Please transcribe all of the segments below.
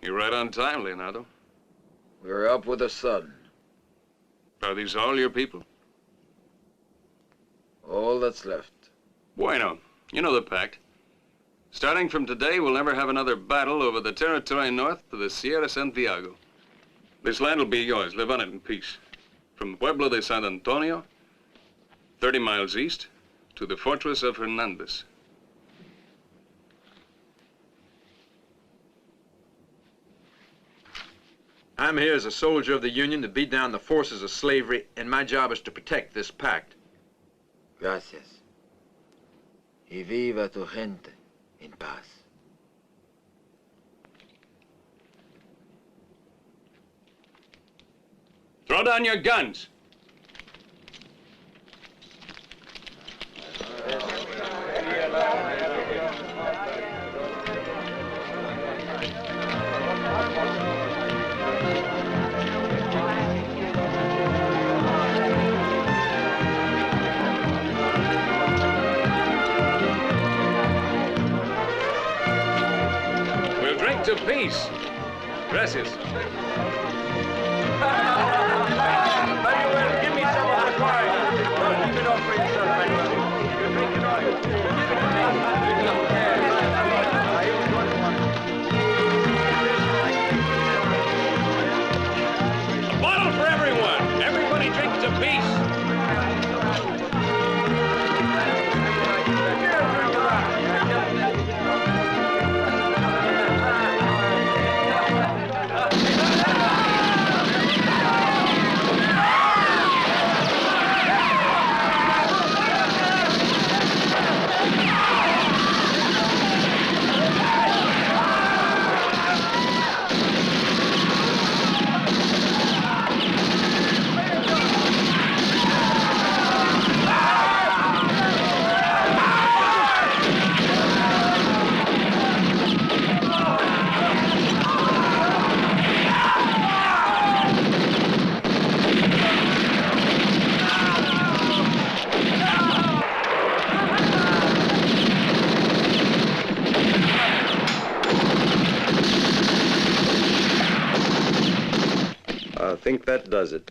You're right on time, Leonardo. We're up with the sun. Are these all your people? All that's left. Bueno. You know the pact. Starting from today, we'll never have another battle over the territory north to the Sierra Santiago. This land will be yours. Live on it in peace. From Pueblo de San Antonio, 30 miles east, to the fortress of Hernandez. I'm here as a soldier of the Union to beat down the forces of slavery, and my job is to protect this pact. Gracias. Y viva tu gente en paz. Throw down your guns. To peace. Gracias. Manuel, give me some of the wine. Don't keep it all for yourself, Manuel. You're drinking all your tea. Give it to me. A bottle for everyone. Everybody drink to peace. I think that does it.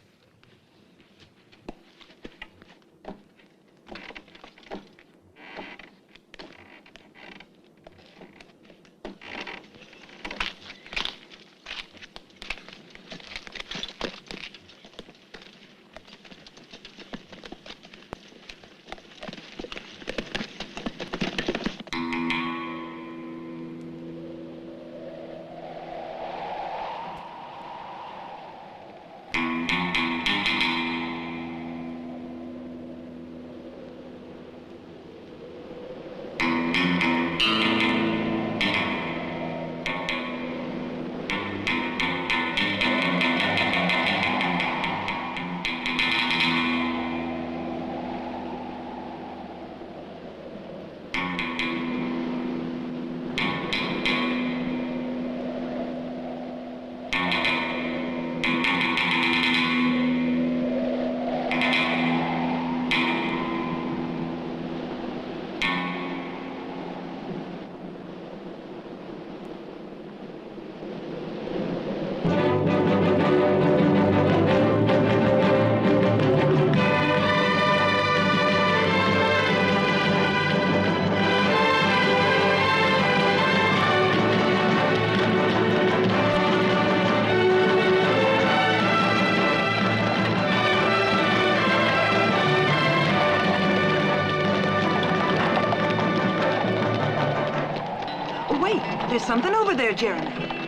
There's something over there, Jeremy.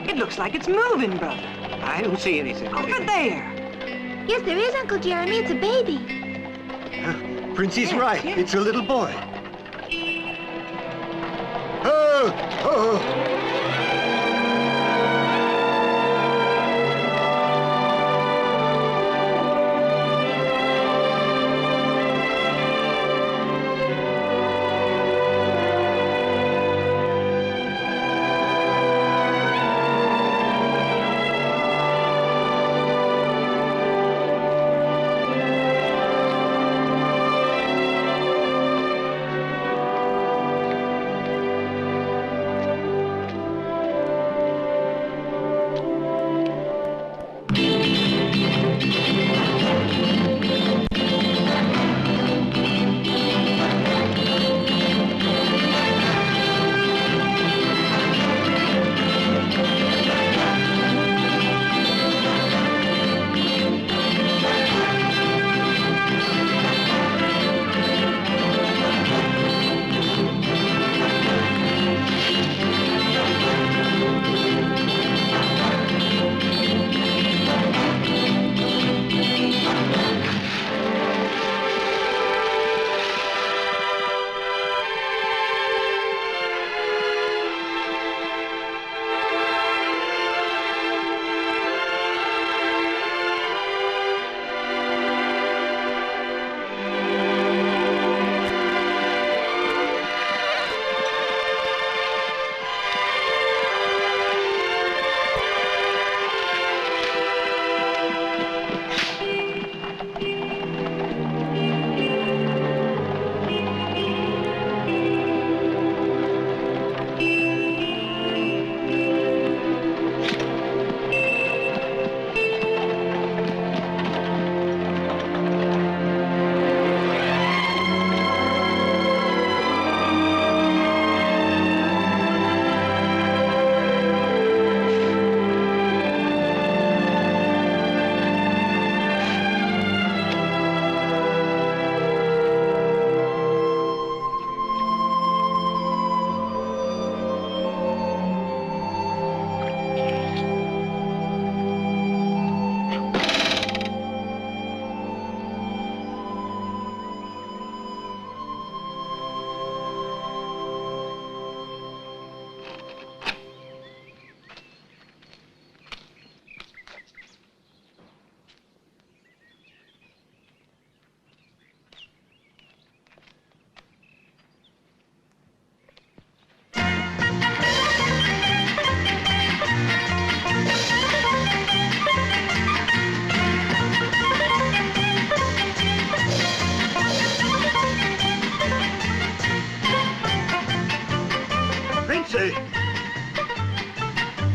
It looks like it's moving, brother. I don't see anything. Over there. Yes, there is, Uncle Jeremy. It's a baby. Princey's right. Yeah. It's a little boy. Oh! Oh!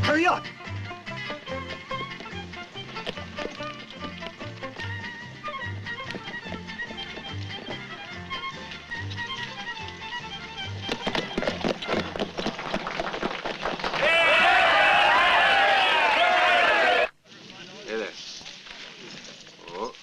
Hurry up! Hey there. Oh.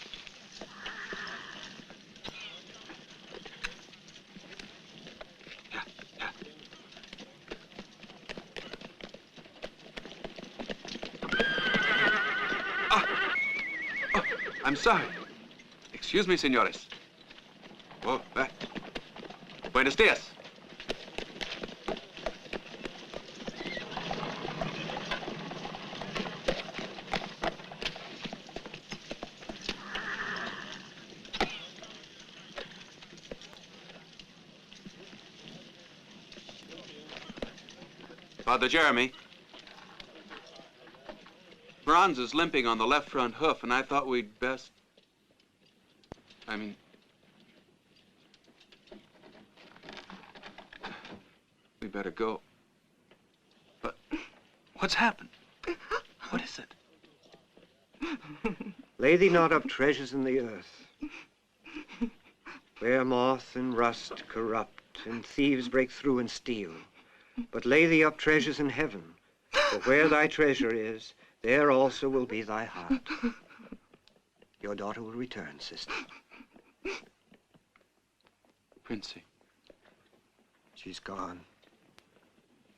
I'm sorry. Excuse me, senores. Oh, buenos dias. Father Jeremy. Franz is limping on the left front hoof, and I thought we'd best... we better go. But what's happened? What is it? Lay thee not up treasures in the earth, where moth and rust corrupt, and thieves break through and steal. But lay thee up treasures in heaven, for where thy treasure is, there also will be thy heart. Your daughter will return, sister. Princey. She's gone.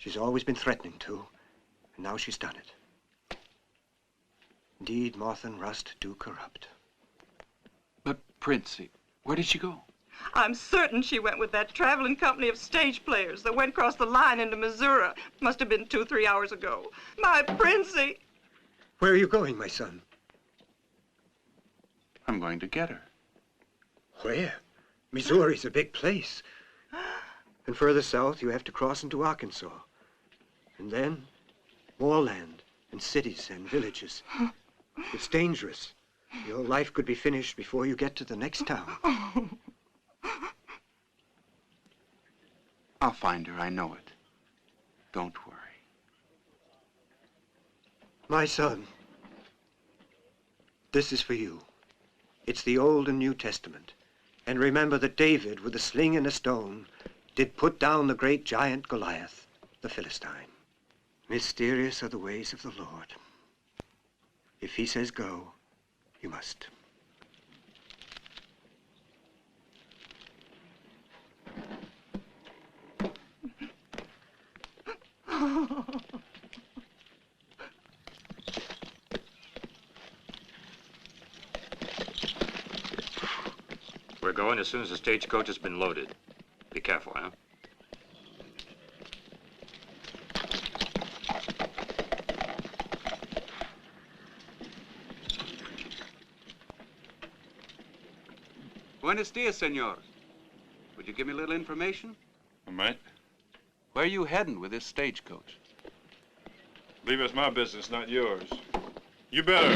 She's always been threatening to, and now she's done it. Indeed, moth and rust do corrupt. But, Princey, where did she go? I'm certain she went with that traveling company of stage players that went across the line into Missouri. Must have been 2-3 hours ago. My Princey! Where are you going, my son? I'm going to get her. Where? Missouri's a big place. And further south, you have to cross into Arkansas. And then, more land, and cities, and villages. It's dangerous. Your life could be finished before you get to the next town. I'll find her, I know it. Don't worry. My son, this is for you. It's the Old and New Testament. And remember that David, with a sling and a stone, did put down the great giant Goliath, the Philistine. Mysterious are the ways of the Lord. If he says go, you must. We're going as soon as the stagecoach has been loaded. Be careful, huh? Buenos dias, senor. Would you give me a little information? I might. Where are you heading with this stagecoach? Believe it's my business, not yours. You better.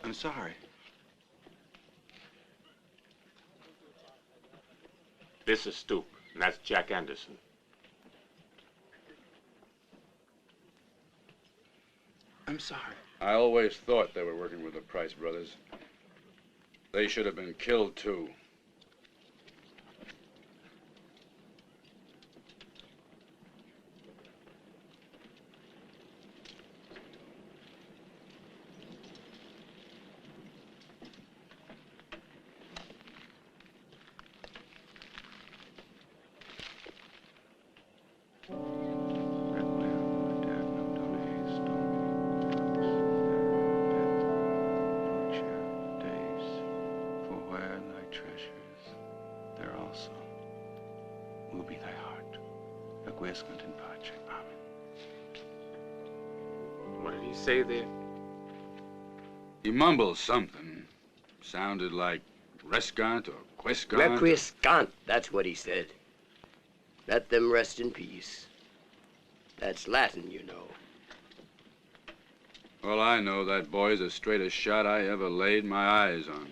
I'm sorry. This is Stoop, and that's Jack Anderson. I'm sorry. I always thought they were working with the Price brothers. They should have been killed, too. Requiescant in pace. Amen. What did he say there? He mumbled something. Sounded like Rescant or Quiscant. Requiescant, that's what he said. Let them rest in peace. That's Latin, you know. Well, I know that boy's the straightest shot I ever laid my eyes on.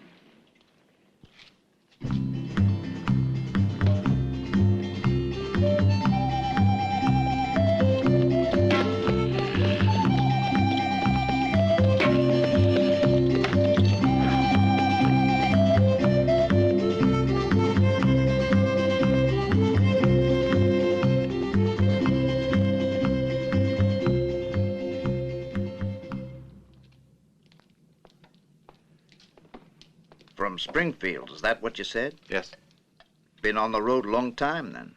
From Springfield, is that what you said? Yes. Been on the road a long time, then?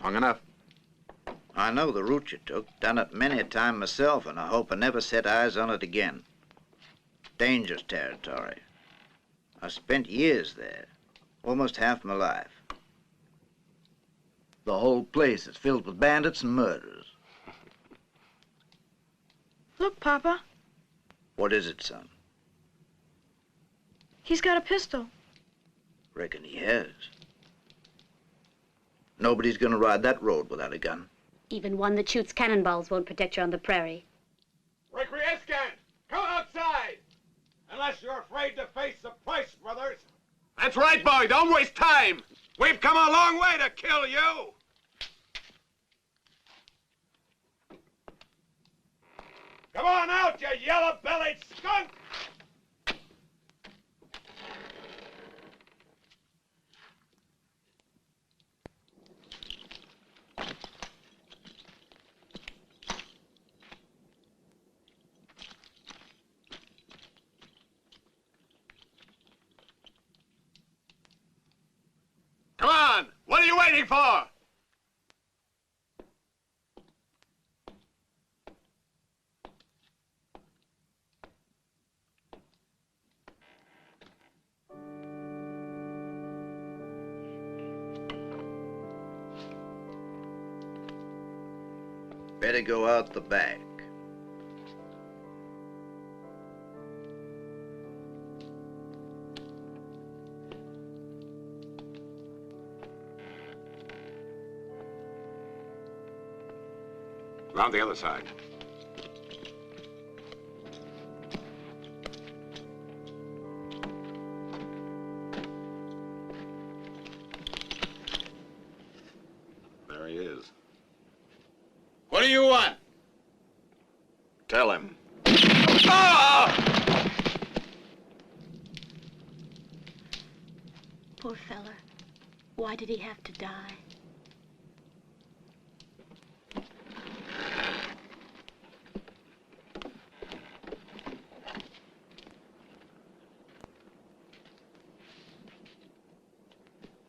Long enough. I know the route you took. Done it many a time myself, and I hope I never set eyes on it again. Dangerous territory. I spent years there. Almost half my life. The whole place is filled with bandits and murderers. Look, Papa. What is it, son? He's got a pistol. Reckon he has. Nobody's gonna ride that road without a gun. Even one that shoots cannonballs won't protect you on the prairie. Requiescant! Unless you're afraid to face the price, brothers. That's right, boy. Don't waste time. We've come a long way to kill you. Come on out, you yellow-bellied skunk! Come on. What are you waiting for? Better go out the back. Round the other side. There he is. What do you want? Tell him. Ah! Poor fella. Why did he have to die?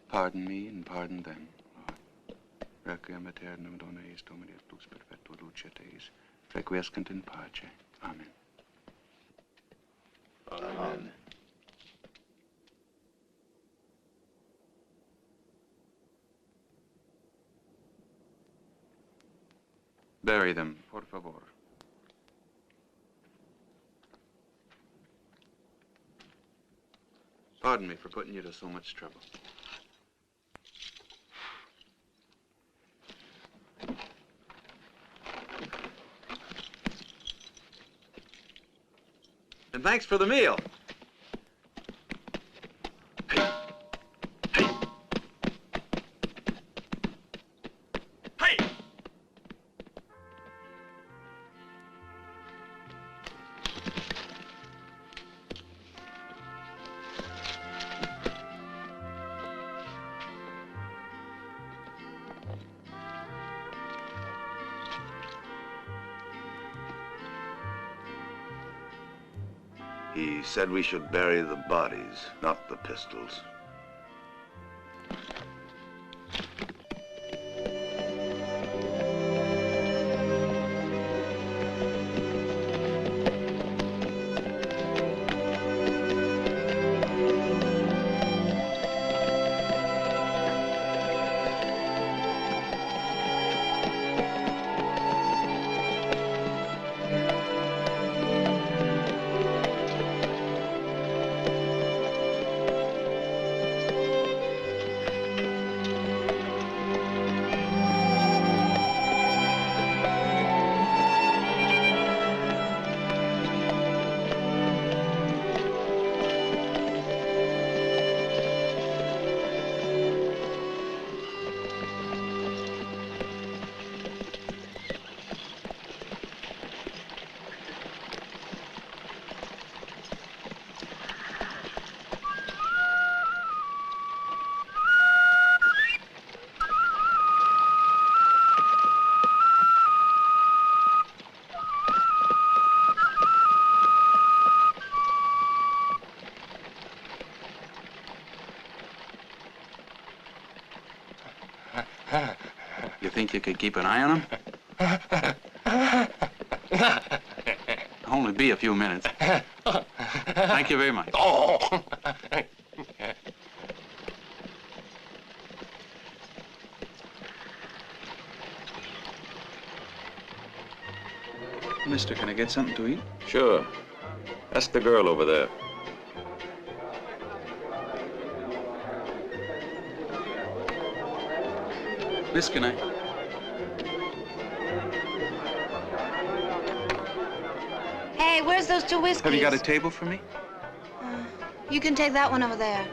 Pardon me and pardon them, Lord. Requiem aeternam dona eis Domini et lux perpetua luceat eis. Requiescant in pace. Amen. Amen. Bury them, por favor. Pardon me for putting you to so much trouble. And thanks for the meal. He said we should bury the bodies, not the pistols. You think you could keep an eye on them? Only be a few minutes. Thank you very much. Mister, can I get something to eat? Sure. Ask the girl over there. Miss, can I? Hey, where's those two whiskeys? Have you got a table for me? You can take that one over there.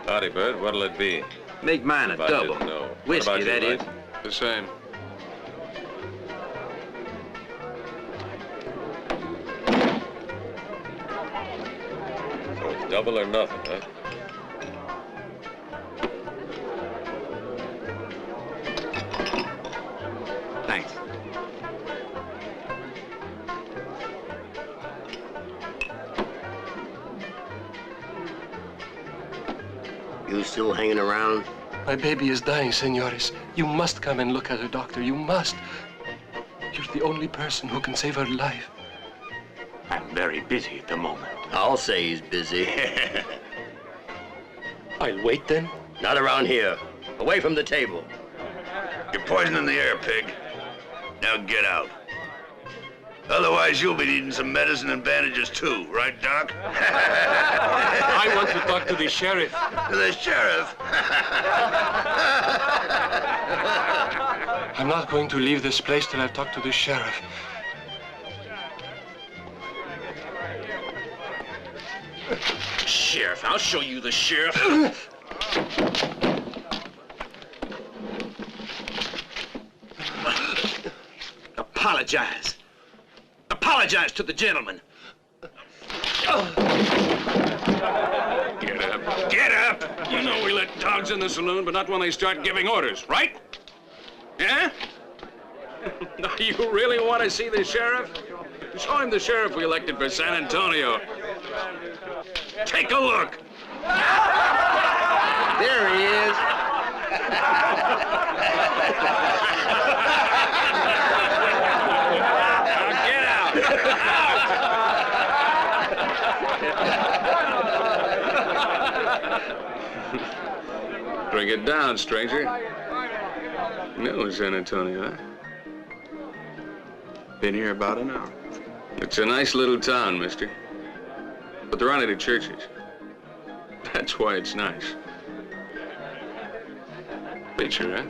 Howdy, Bert. What'll it be? Make mine a If I double. didn't know. What Whiskey, about you, that is. Mike? The same. So it's double or nothing, huh? Thanks. You still hanging around? My baby is dying, senores. You must come and look at her, doctor. You must. You're the only person who can save her life. I'm very busy at the moment. I'll say he's busy. I'll wait then. Not around here. Away from the table. You're poisoning the air, pig. Now get out. Otherwise, you'll be needing some medicine and bandages too, right, Doc? I want to talk to the sheriff. To the sheriff? I'm not going to leave this place till I've talked to the sheriff. Sheriff, I'll show you the sheriff. Apologize. Apologize to the gentleman. Get up. Get up! You know we let dogs in the saloon, but not when they start giving orders, right? Yeah? Now, you really want to see the sheriff? Show him the sheriff we elected for San Antonio. Take a look. There he is. Now get out. Bring it down, stranger. No, San Antonio, huh? Been here about an hour. It's a nice little town, mister. But there aren't any churches. That's why it's nice. Preacher, huh?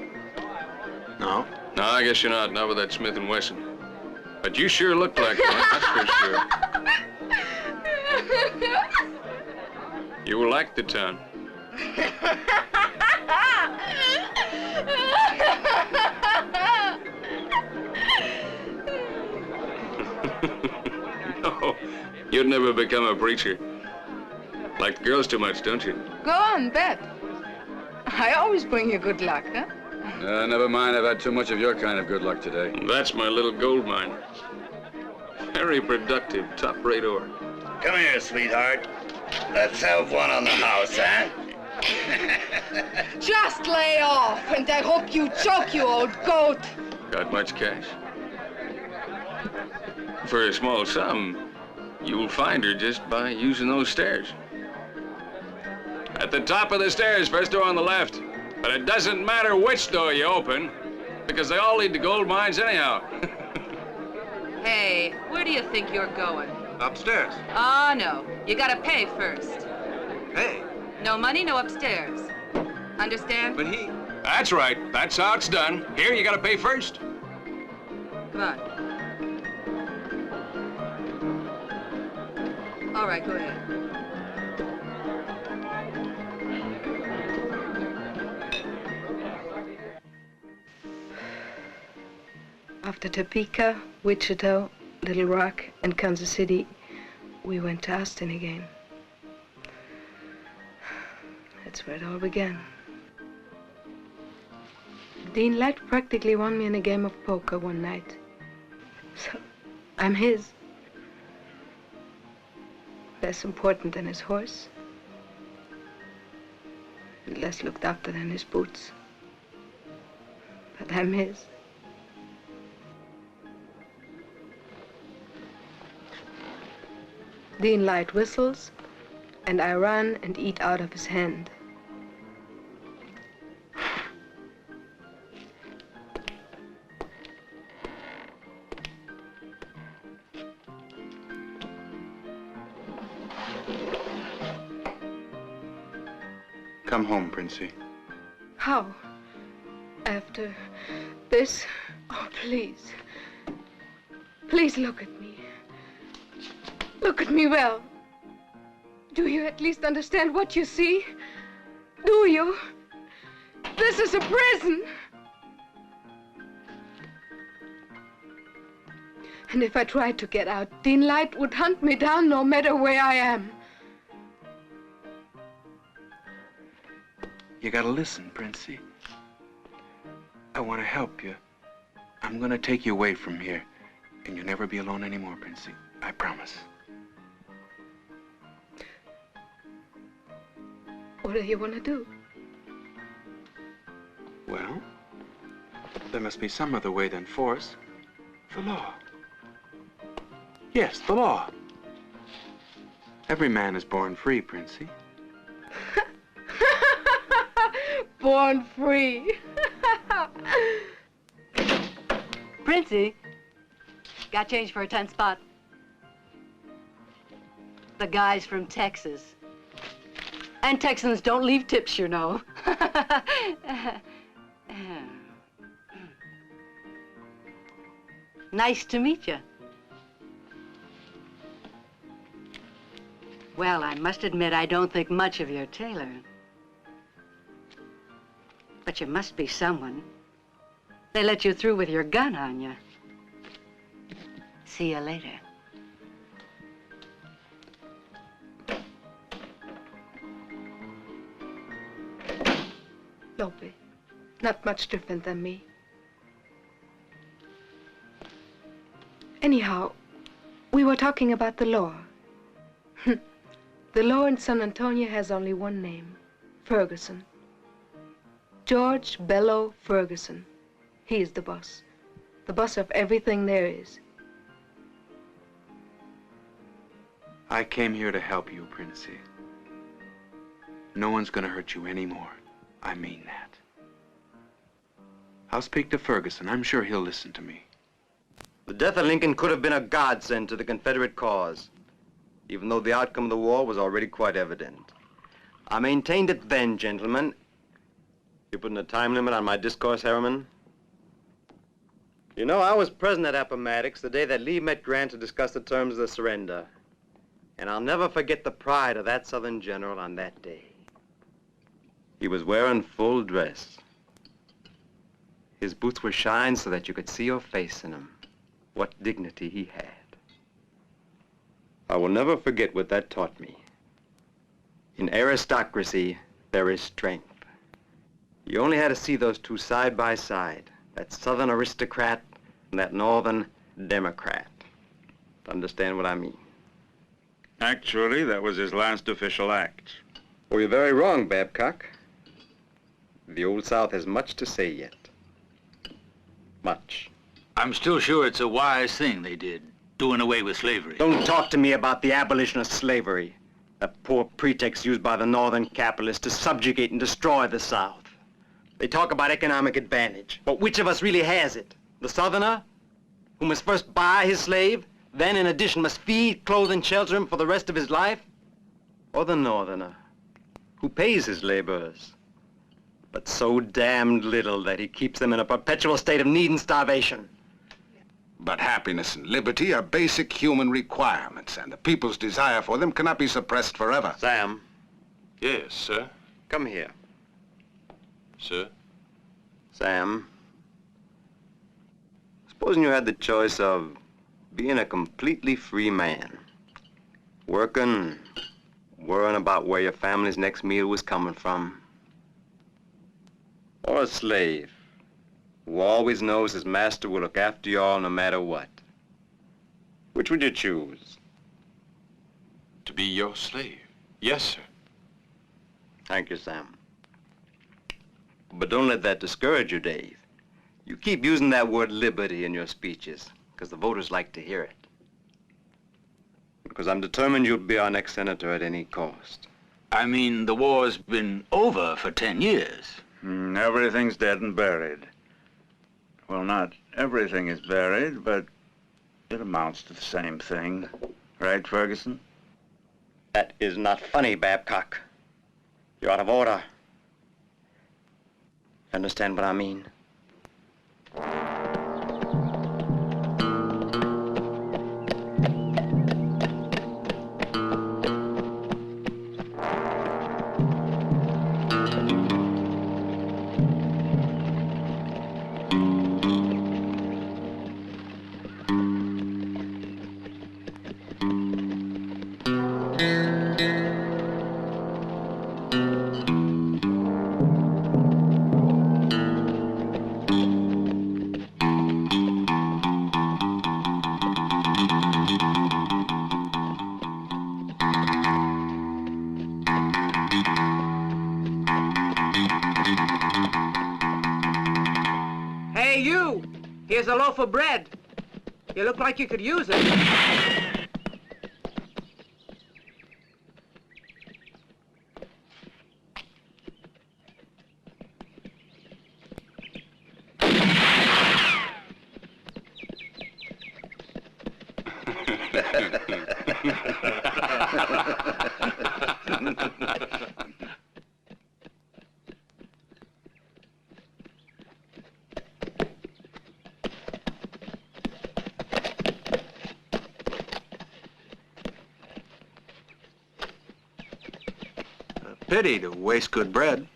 No. No, I guess you're not with that Smith & Wesson. But you sure look like one, that's for sure. You will like the town. No, you'd never become a preacher. Like the girls too much, don't you? Go on, bet. I always bring you good luck, huh? Never mind. I've had too much of your kind of good luck today. That's my little gold mine. Very productive, top-rate ore. Come here, sweetheart. Let's have one on the house, huh? Just lay off, and I hope you choke, you old goat. Got much cash? For a small sum, you'll find her just by using those stairs. At the top of the stairs, first door on the left. But it doesn't matter which door you open, because they all lead to gold mines anyhow. Hey, where do you think you're going? Upstairs. Ah, no. You gotta pay first. Hey. No money, no upstairs. Understand? But he... That's right. That's how it's done. Here, you gotta pay first. Come on. All right, go ahead. After Topeka, Wichita, Little Rock, and Kansas City, we went to Austin again. That's where it all began. Dean Light practically won me in a game of poker one night. So, I'm his. Less important than his horse. And less looked after than his boots. But I'm his. Dean Light whistles, and I run and eat out of his hand. Come home, Princey. How? After this? Oh, please. Please look at me. Look at me well. Do you at least understand what you see? Do you? This is a prison. And if I tried to get out, Dean Light would hunt me down no matter where I am. You gotta listen, Princey. I want to help you. I'm gonna take you away from here, and you'll never be alone anymore, Princey. I promise. What do you want to do? Well, there must be some other way than force. The law. Yes, the law. Every man is born free, Princey. Born free. Princey, got change for a 10 spot. The guy's from Texas. And Texans don't leave tips, you know. Nice to meet you. Well, I must admit I don't think much of your tailor. But you must be someone. They let you through with your gun on you. See you later. Lope, not much different than me. Anyhow, we were talking about the law. The law in San Antonio has only one name, Ferguson. George Bello Ferguson. He is the boss of everything there is. I came here to help you, Princey. No one's gonna hurt you anymore. I mean that. I'll speak to Ferguson. I'm sure he'll listen to me. The death of Lincoln could have been a godsend to the Confederate cause, even though the outcome of the war was already quite evident. I maintained it then, gentlemen. You putting a time limit on my discourse, Harriman? You know, I was present at Appomattox the day that Lee met Grant to discuss the terms of the surrender. And I'll never forget the pride of that Southern general on that day. He was wearing full dress. His boots were shined so that you could see your face in them. What dignity he had. I will never forget what that taught me. In aristocracy, there is strength. You only had to see those two side by side, that Southern aristocrat and that Northern Democrat, to understand what I mean. Actually, that was his last official act. Oh, you're very wrong, Babcock. The Old South has much to say yet. Much. I'm still sure it's a wise thing they did, doing away with slavery. Don't talk to me about the abolition of slavery. That poor pretext used by the Northern capitalists to subjugate and destroy the South. They talk about economic advantage, but which of us really has it? The Southerner, who must first buy his slave, then in addition must feed, clothe, and shelter him for the rest of his life? Or the Northerner, who pays his laborers, but so damned little that he keeps them in a perpetual state of need and starvation? But happiness and liberty are basic human requirements, and the people's desire for them cannot be suppressed forever. Sam. Yes, sir. Come here. Sir? Sam. Supposing you had the choice of being a completely free man, working, worrying about where your family's next meal was coming from, or a slave who always knows his master will look after you all no matter what. Which would you choose? To be your slave. Yes, sir. Thank you, Sam. But don't let that discourage you, Dave. You keep using that word liberty in your speeches, because the voters like to hear it. Because I'm determined you'll be our next senator at any cost. I mean, the war's been over for 10 years. Everything's dead and buried. Well, not everything is buried, but it amounts to the same thing. Right, Ferguson? That is not funny, Babcock. You're out of order. Understand what I mean? Here's a loaf of bread. You look like you could use it. Pity to waste good bread.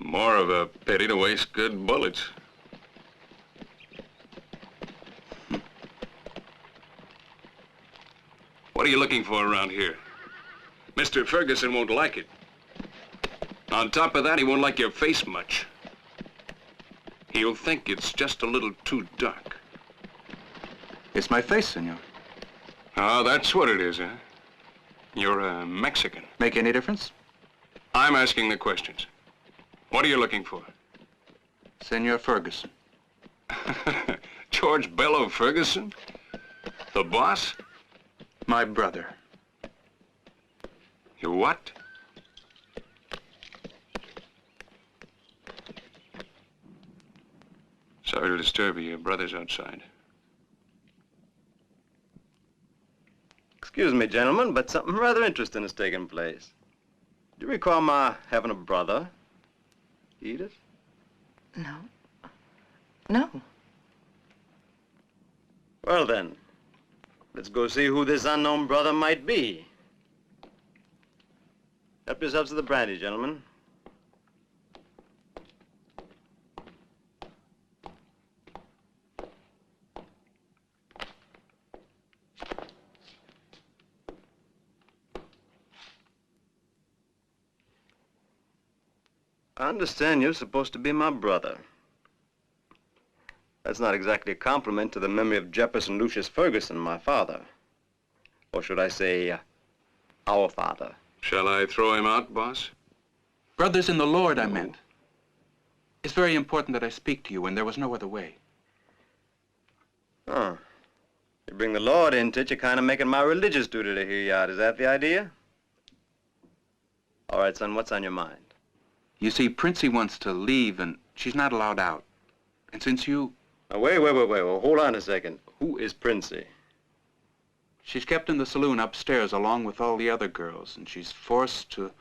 More of a pity to waste good bullets. What are you looking for around here? Mr. Ferguson won't like it. On top of that, he won't like your face much. He'll think it's just a little too dark. It's my face, senor. Oh, that's what it is, huh? You're a Mexican. Make any difference? I'm asking the questions. What are you looking for? Senor Ferguson. George Bello Ferguson? The boss? My brother. You what? Sorry to disturb you. Your brother's outside. Excuse me, gentlemen, but something rather interesting has taken place. Do you recall my having a brother, Edith? No. No. Well then, let's go see who this unknown brother might be. Help yourselves to the brandy, gentlemen. I understand you're supposed to be my brother. That's not exactly a compliment to the memory of Jefferson Lucius Ferguson, my father. Or should I say, our father. Shall I throw him out, boss? Brothers in the Lord, I meant. It's very important that I speak to you, and there was no other way. Oh. You bring the Lord into it, you're kind of making my religious duty to hear you out. Is that the idea? All right, son, what's on your mind? You see, Princey wants to leave, and she's not allowed out. And since you... Now, wait. Well, hold on a second. Who is Princey? She's kept in the saloon upstairs along with all the other girls, and she's forced to...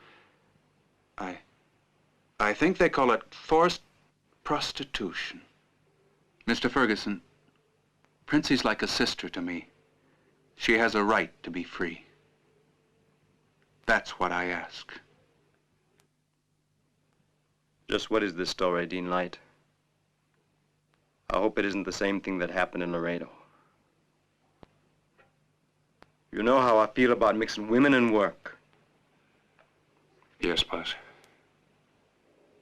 I think they call it forced prostitution. Mr. Ferguson, Princey's like a sister to me. She has a right to be free. That's what I ask. Just what is this story, Dean Light? I hope it isn't the same thing that happened in Laredo. You know how I feel about mixing women and work. Yes, boss.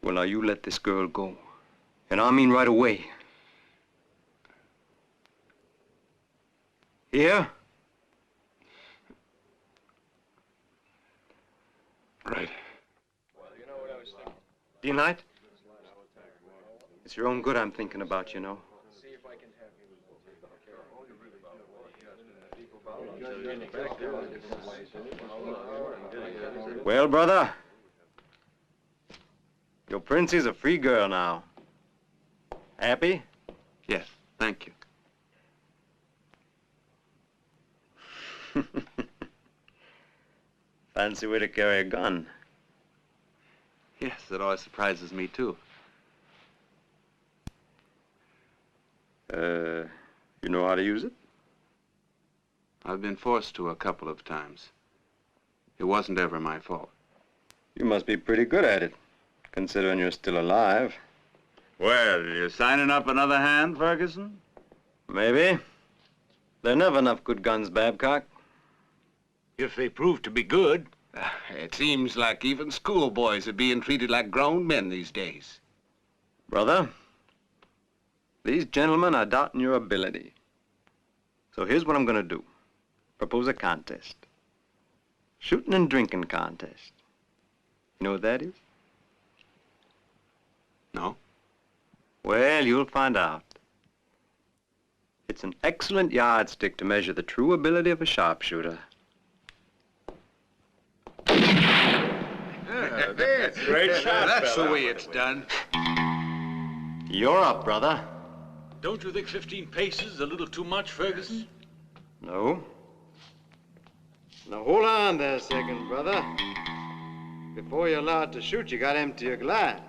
Well, now you let this girl go. And I mean right away. Here? Right. Dean Light? It's your own good I'm thinking about, you know. Well, brother, your Princey's a free girl now. Happy? Yes, thank you. Fancy way to carry a gun. Yes, it always surprises me, too. You know how to use it? I've been forced to a couple of times. It wasn't ever my fault. You must be pretty good at it, considering you're still alive. Well, you signing up another hand, Ferguson? Maybe. There are never enough good guns, Babcock. If they prove to be good. It seems like even schoolboys are being treated like grown men these days. Brother, these gentlemen are doubting your ability. So here's what I'm gonna do. Propose a contest. Shooting and drinking contest. You know what that is? No. Well, you'll find out. It's an excellent yardstick to measure the true ability of a sharpshooter. Great shot, That's fella. the way it's done. You're up, brother. Don't you think 15 paces is a little too much, Ferguson? No. Now hold on there a second, brother. Before you're allowed to shoot, you gotta empty your glass.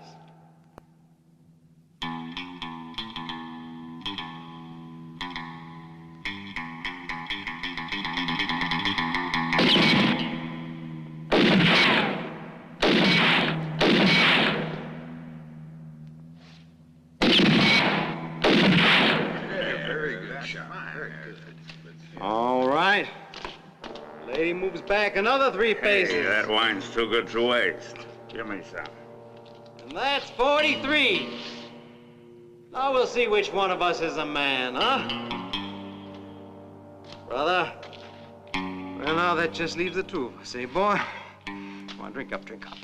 All right. Lady moves back another 3 paces. Hey, that wine's too good to waste. Give me some. And that's 43. Now we'll see which one of us is a man, huh? Brother? Well, now that just leaves the two of us, eh, boy? Come on, drink up, drink up.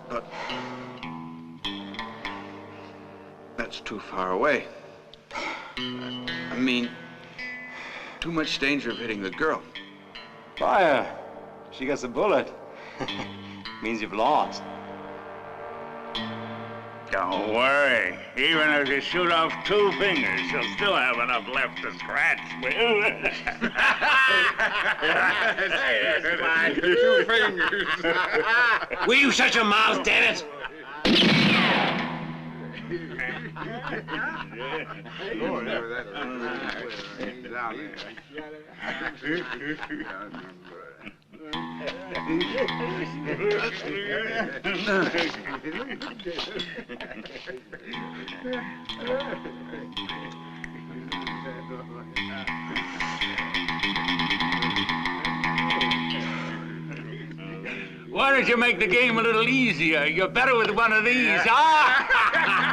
But that's too far away. I mean, too much danger of hitting the girl. Fire! She gets a bullet. Means you've lost. Don't worry. Even if you shoot off 2 fingers, you'll still have enough left to scratch with. Hey, that's fine. 2 fingers. Will you shut your mouth, damn it? Why don't you make the game a little easier? You're better with one of these. Ah!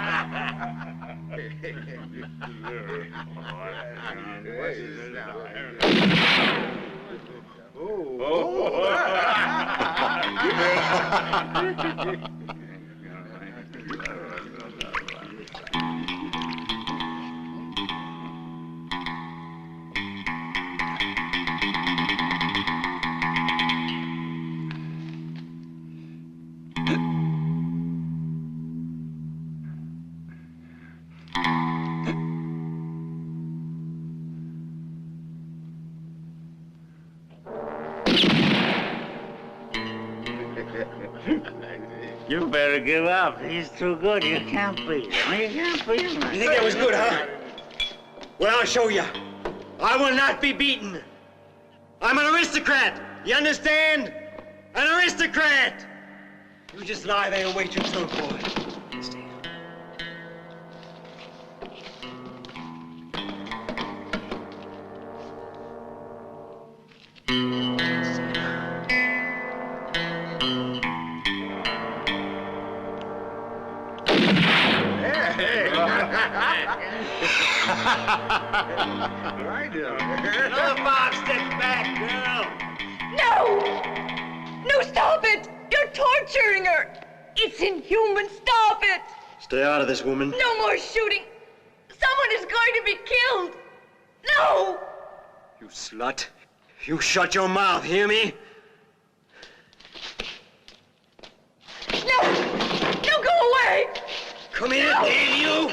You better give up. He's too good. You can't beat him. You can't beat him. You think that was good, huh? Well, I'll show you. I will not be beaten. I'm an aristocrat. You understand? An aristocrat. You just lie there and wait your turn, boy. Stay. Another 5 steps back, girl. No! No, stop it! You're torturing her! It's inhuman, stop it! Stay out of this, woman. No more shooting! Someone is going to be killed! No! You slut. You shut your mouth, hear me? No! No, go away! Come here, No! damn you!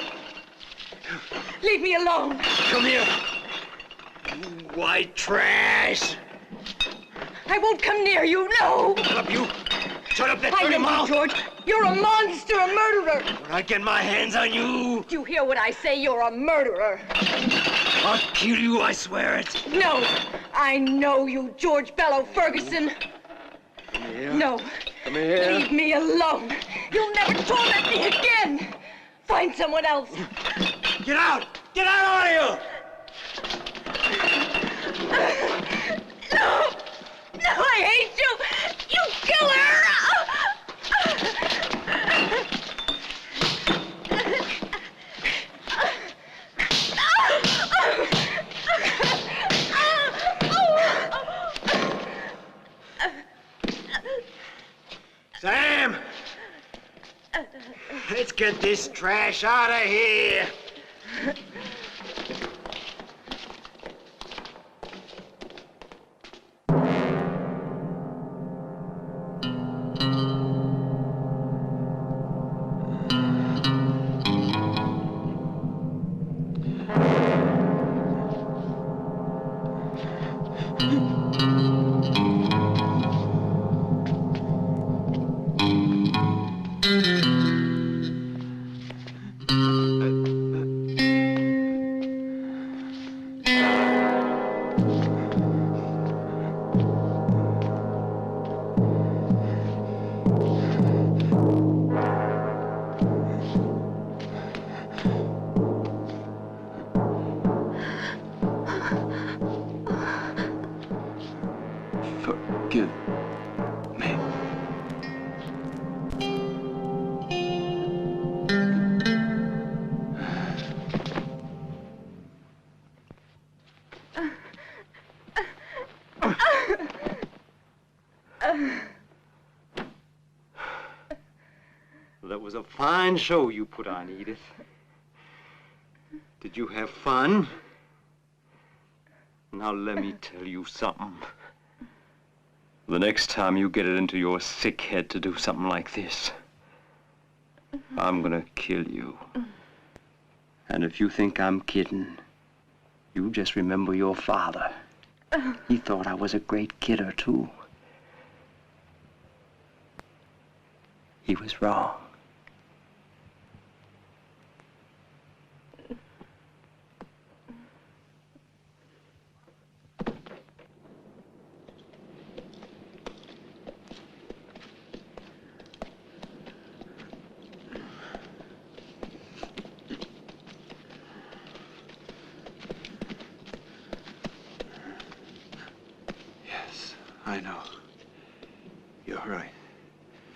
Leave me alone! Come here! You white trash! I won't come near you, no! Shut up, you! Shut up that I dirty know you, mouth! George! You're a monster, a murderer! When I get my hands on you, Do you hear what I say? You're a murderer! I'll kill you, I swear it! No! I know you, George Bellow Ferguson! Come here. No! Come here. Leave me alone! You'll never torment me again! Find someone else! Get out! Get out, all of you! No! No, I hate you! You killer! Sam! Let's get this trash out of here. Forgive me. That was a fine show you put on, Edith. Did you have fun? Now let me tell you something. The next time you get it into your sick head to do something like this, I'm gonna kill you. And if you think I'm kidding, you just remember your father. He thought I was a great kidder, too. He was wrong. I know. You're right.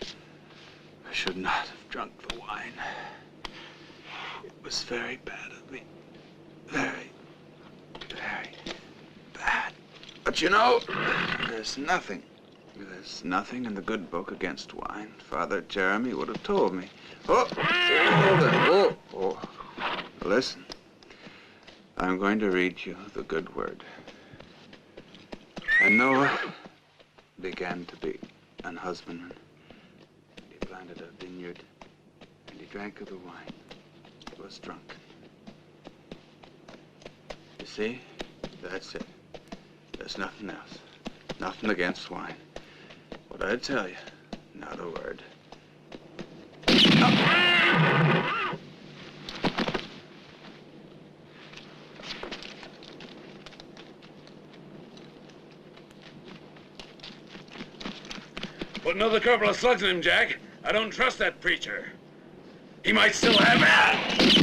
I should not have drunk the wine. It was very bad of me. Very, very bad. But you know, there's nothing in the good book against wine. Father Jeremy would have told me. Oh, hold it. Oh. Listen. I'm going to read you the good word. And Noah began to be an husbandman. He planted a vineyard, and he drank of the wine. He was drunk. You see? That's it. There's nothing else. Nothing against wine. What I tell you, not a word. Put another couple of slugs in him, Jack. I don't trust that preacher. He might still have it.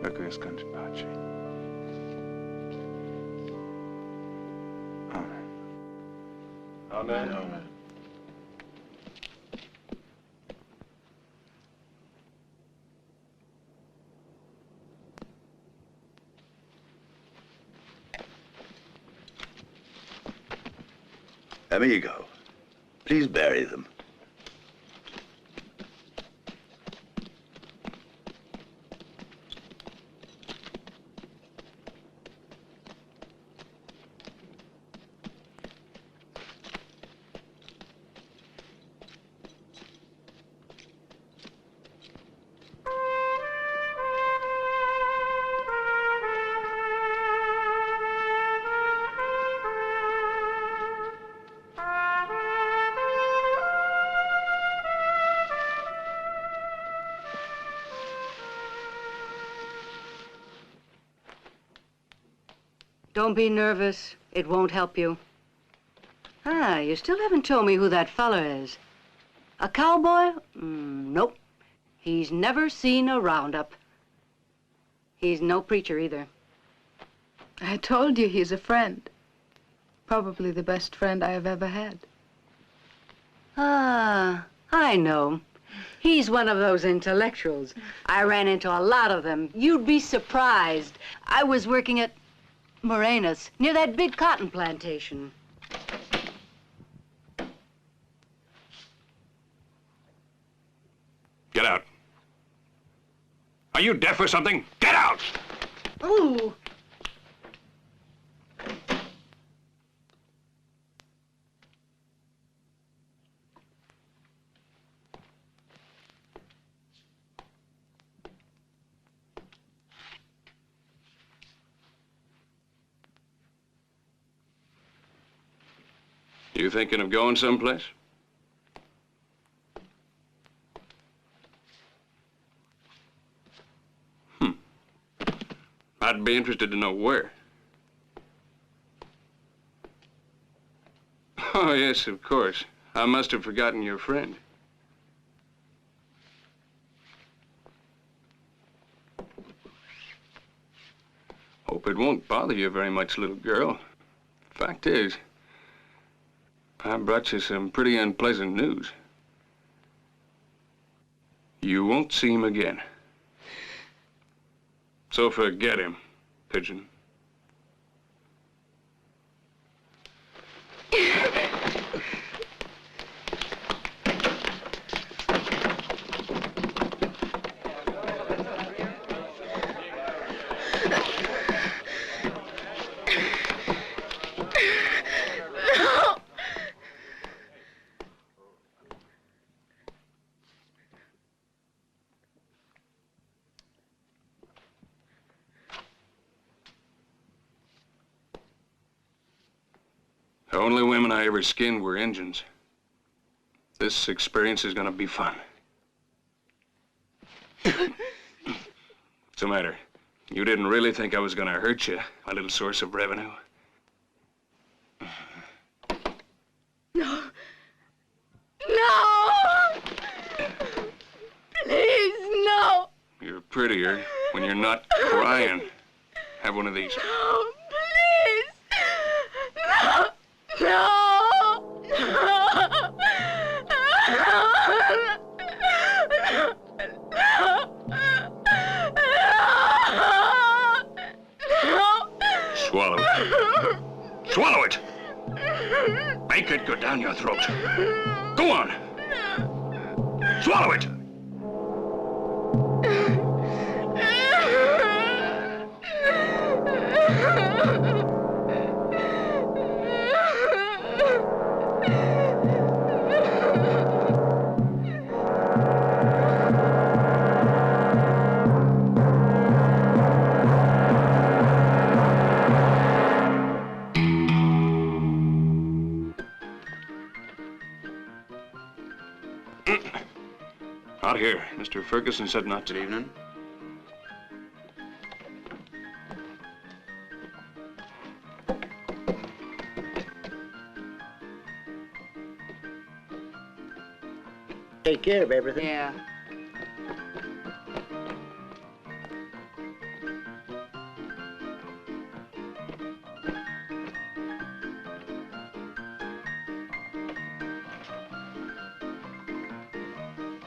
Requiescant, Pace. Amen. Amen. Amen. Amigo, please bury them. Don't be nervous. It won't help you. Ah, you still haven't told me who that fella is. A cowboy? Nope. He's never seen a roundup. He's no preacher either. I told you he's a friend. Probably the best friend I have ever had. Ah, I know. He's one of those intellectuals. I ran into a lot of them. You'd be surprised. I was working at Morena's, near that big cotton plantation. Get out. Are you deaf or something? Get out! Ooh. You thinking of going someplace? I'd be interested to know where. Oh, yes, of course. I must have forgotten your friend. Hope it won't bother you very much, little girl. Fact is, I brought you some pretty unpleasant news. You won't see him again. So forget him, pigeon. The only women I ever skinned were Injuns. This experience is gonna be fun. What's the matter? You didn't really think I was gonna hurt you, my little source of revenue? No. No! Please, no! You're prettier when you're not crying. Have one of these. No, please! No! No! Swallow it. Swallow it! Make it go down your throat. Go on! Swallow it! Out here. Mr. Ferguson said not to. Good evening. Take care of everything. Yeah.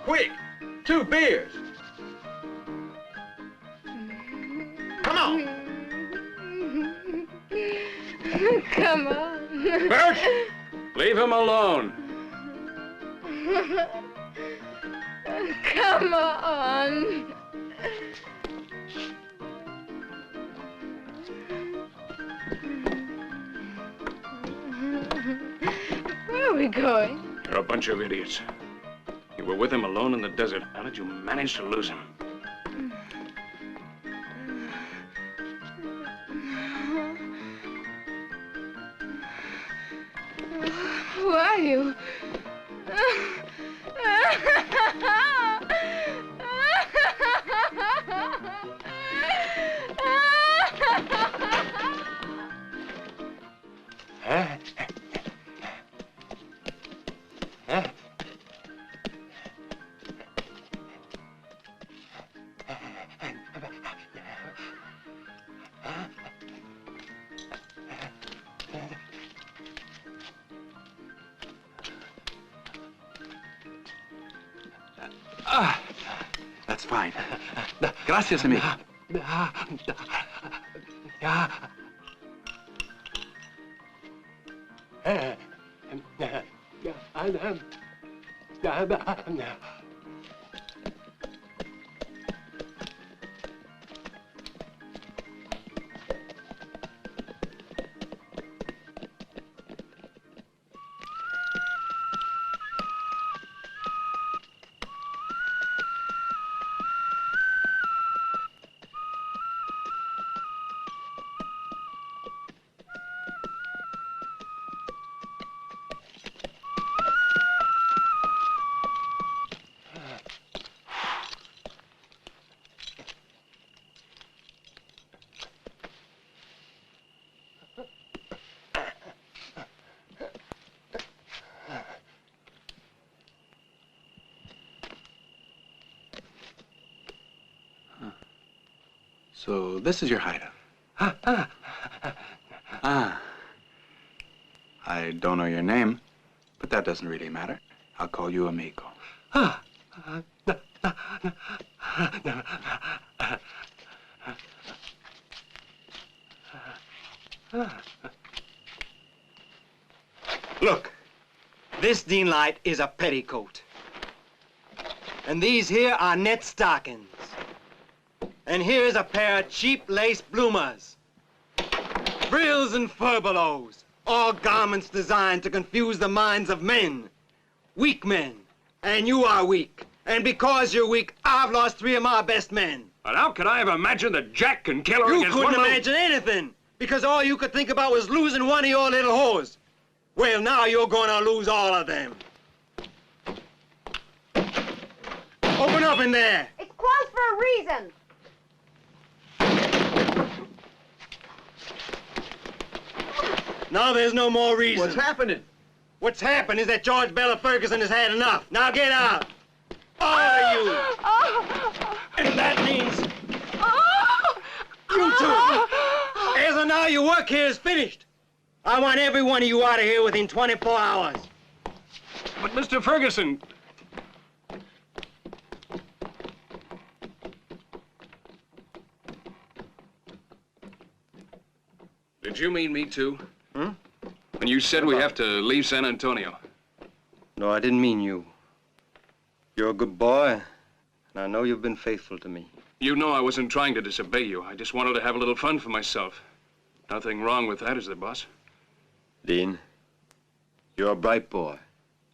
Quick! 2 beers! Come on! Come on. Bert! Leave him alone. Come on. Where are we going? You're a bunch of idiots. You were with him alone in the desert. How did you manage to lose him? Who are you? That's fine. Gracias, amigo. So this is your hideout. I don't know your name, but that doesn't really matter. I'll call you amigo. Look, this Dean light is a petticoat. And these here are net stockings. And here's a pair of cheap lace bloomers. Frills and furbelows, all garments designed to confuse the minds of men. Weak men. And you are weak. And because you're weak, I've lost 3 of my best men. But how could I have imagined that Jack can kill her You against couldn't one imagine anything, because all you could think about was losing one of your little whores. Well, now you're gonna lose all of them. Open up in there. It's closed for a reason. Now there's no more reason. What's happening? What's happened is that George Bella Ferguson has had enough. Now get out. All of you. And that means you too. As of now, your work here is finished. I want every one of you out of here within 24 hours. But Mr. Ferguson... Did you mean me too? Hmm? When you said we have to leave San Antonio? No, I didn't mean you. You're a good boy, and I know you've been faithful to me. You know I wasn't trying to disobey you. I just wanted to have a little fun for myself. Nothing wrong with that, is there, boss? Dean, you're a bright boy.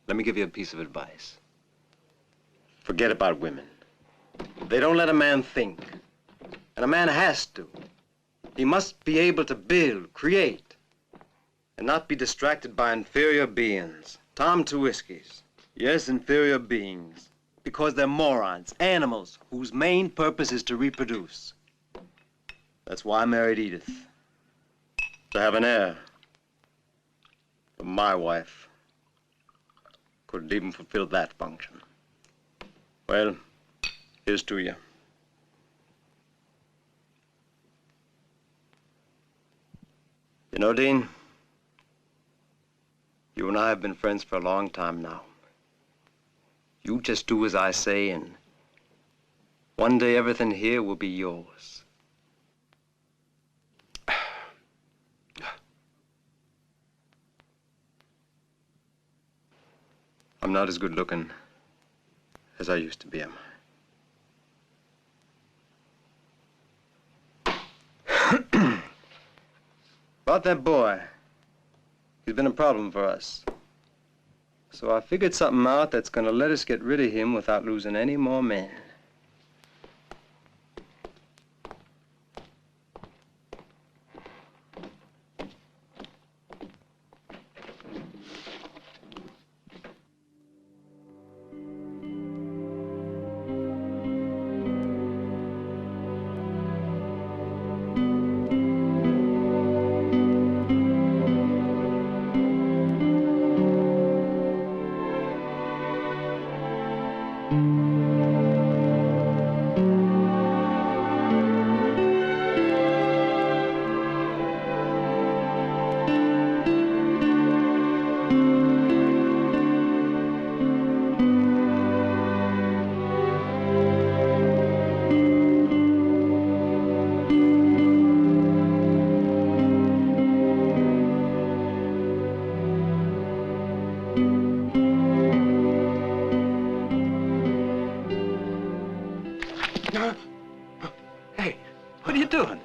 Let me give you a piece of advice. Forget about women. They don't let a man think. And a man has to. He must be able to build, create, and not be distracted by inferior beings. Tom to whiskeys. Yes, inferior beings. Because they're morons, animals, whose main purpose is to reproduce. That's why I married Edith. To have an heir. But my wife couldn't even fulfill that function. Well, here's to you. You know, Dean, you and I have been friends for a long time now. You just do as I say, and one day everything here will be yours. I'm not as good looking as I used to be, am I? About that boy, he's been a problem for us. So I figured something out that's gonna let us get rid of him without losing any more men. are you doing?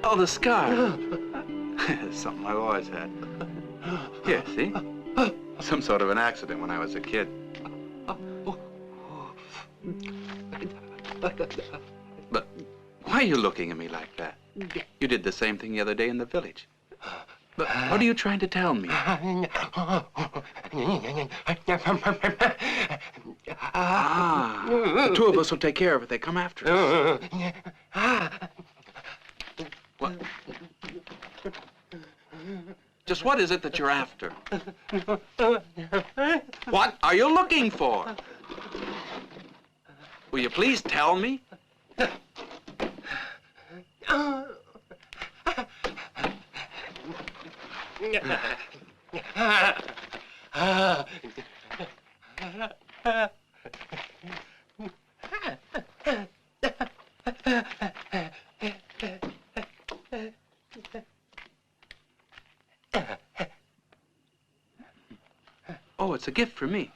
Oh, the scar. Something I've always had. Here, see? Some sort of an accident when I was a kid. But why are you looking at me like that? You did the same thing the other day in the village. But what are you trying to tell me? The two of us will take care of it. They come after us. What? Just what is it that you're after? What are you looking for? Will you please tell me? Oh, it's a gift for me.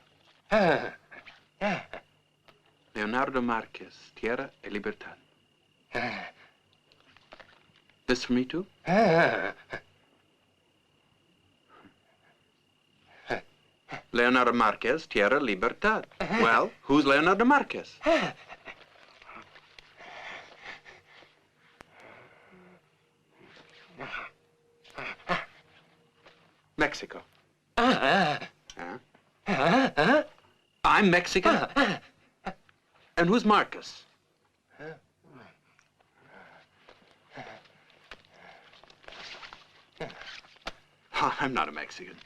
Leonardo Marquez, Tierra e Libertad. This for me too? Leonardo Marquez, Tierra, Libertad. Well, who's Leonardo Marquez? Mexico. I'm Mexican. And who's Marcus? I'm not a Mexican.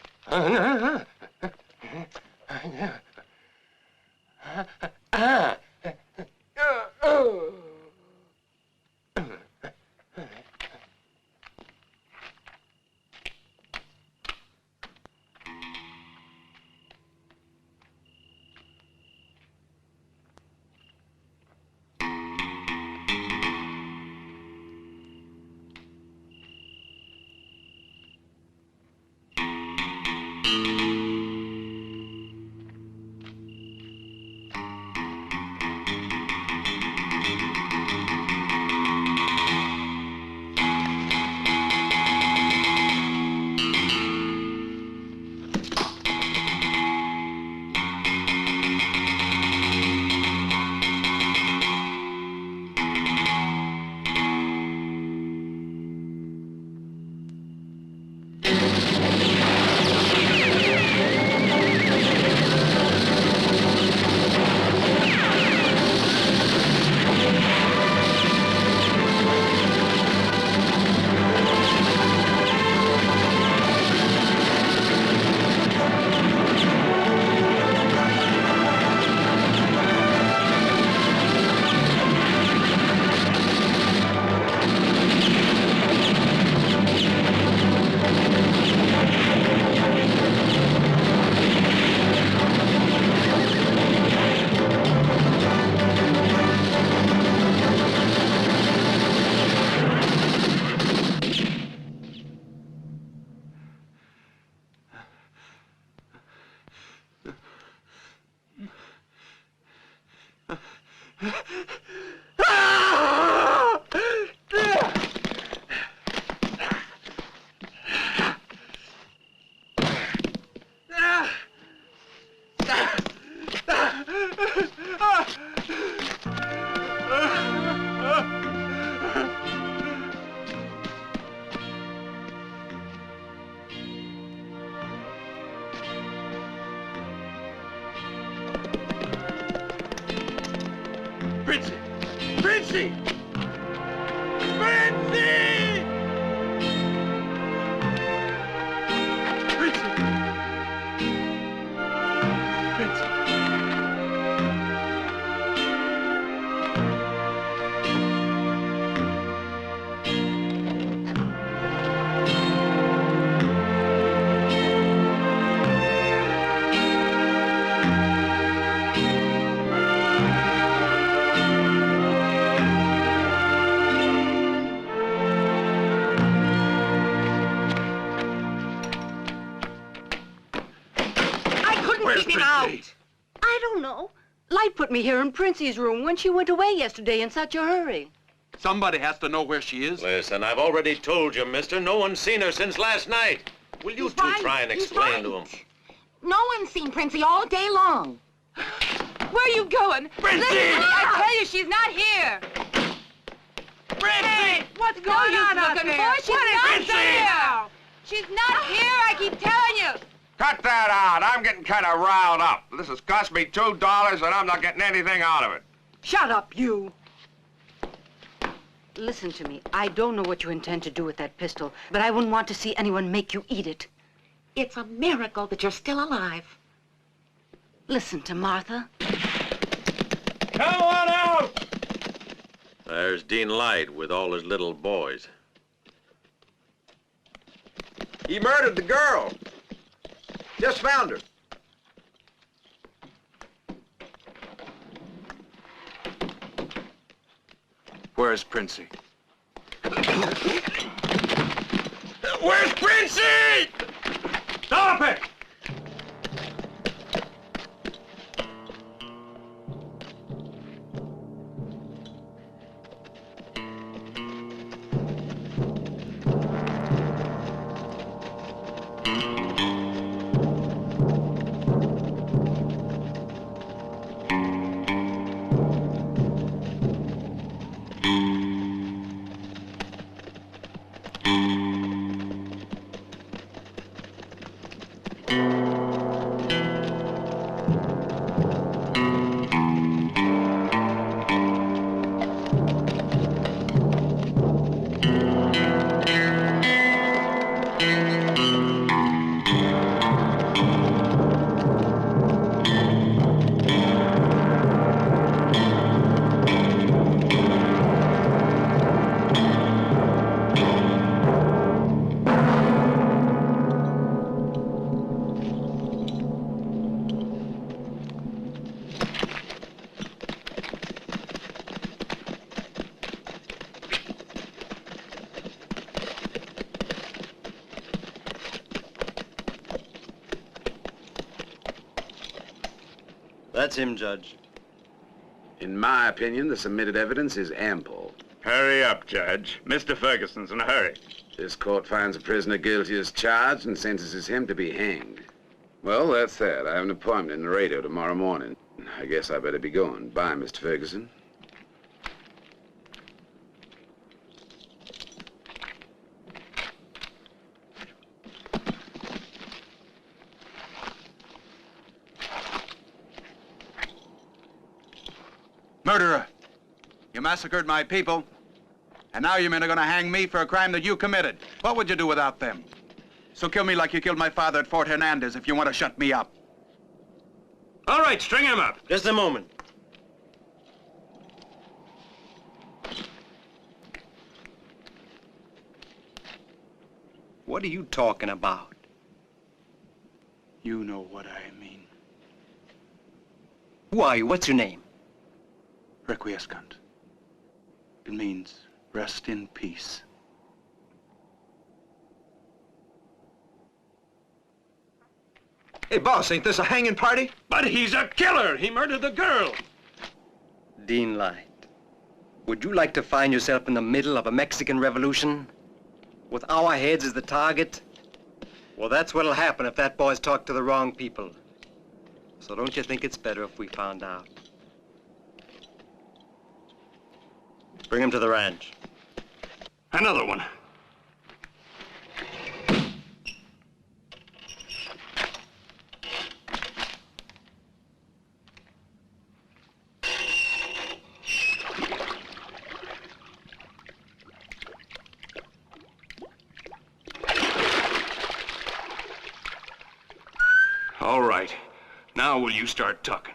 put me here in Princey's room when she went away yesterday in such a hurry. Somebody has to know where she is. Listen, I've already told you, mister. No one's seen her since last night. Will you two try and explain to him? No one's seen Princey all day long. Where are you going? Princey! Listen, I tell you, she's not here. Princey! What's going on out looking there? for? She's not here. She's not here, I keep telling you. Cut that out. I'm getting kind of riled up. This has cost me $2 and I'm not getting anything out of it. Shut up, you. Listen to me. I don't know what you intend to do with that pistol, but I wouldn't want to see anyone make you eat it. It's a miracle that you're still alive. Listen to Martha. Come on out! There's Dean Light with all his little boys. He murdered the girl. Just found her. Where's Princey? Where's Princey? Stop it! That's him, Judge. In my opinion, the submitted evidence is ample. Hurry up, Judge. Mr. Ferguson's in a hurry. This court finds a prisoner guilty as charged and sentences him to be hanged. Well, that's that. I have an appointment in Laredo tomorrow morning. I guess I better be going. Bye, Mr. Ferguson. Murderer! You massacred my people, and now you're gonna hang me for a crime that you committed. What would you do without them? So kill me like you killed my father at Fort Hernandez if you want to shut me up. All right, string him up. Just a moment. What are you talking about? You know what I mean. Who are you? What's your name? Requiescant. It means rest in peace. Hey, boss, ain't this a hanging party? But he's a killer. He murdered the girl. Dean Light, would you like to find yourself in the middle of a Mexican revolution? With our heads as the target? Well, that's what'll happen if that boy's talked to the wrong people. So don't you think it's better if we found out? Bring him to the ranch. Another one. All right. Now will you start talking?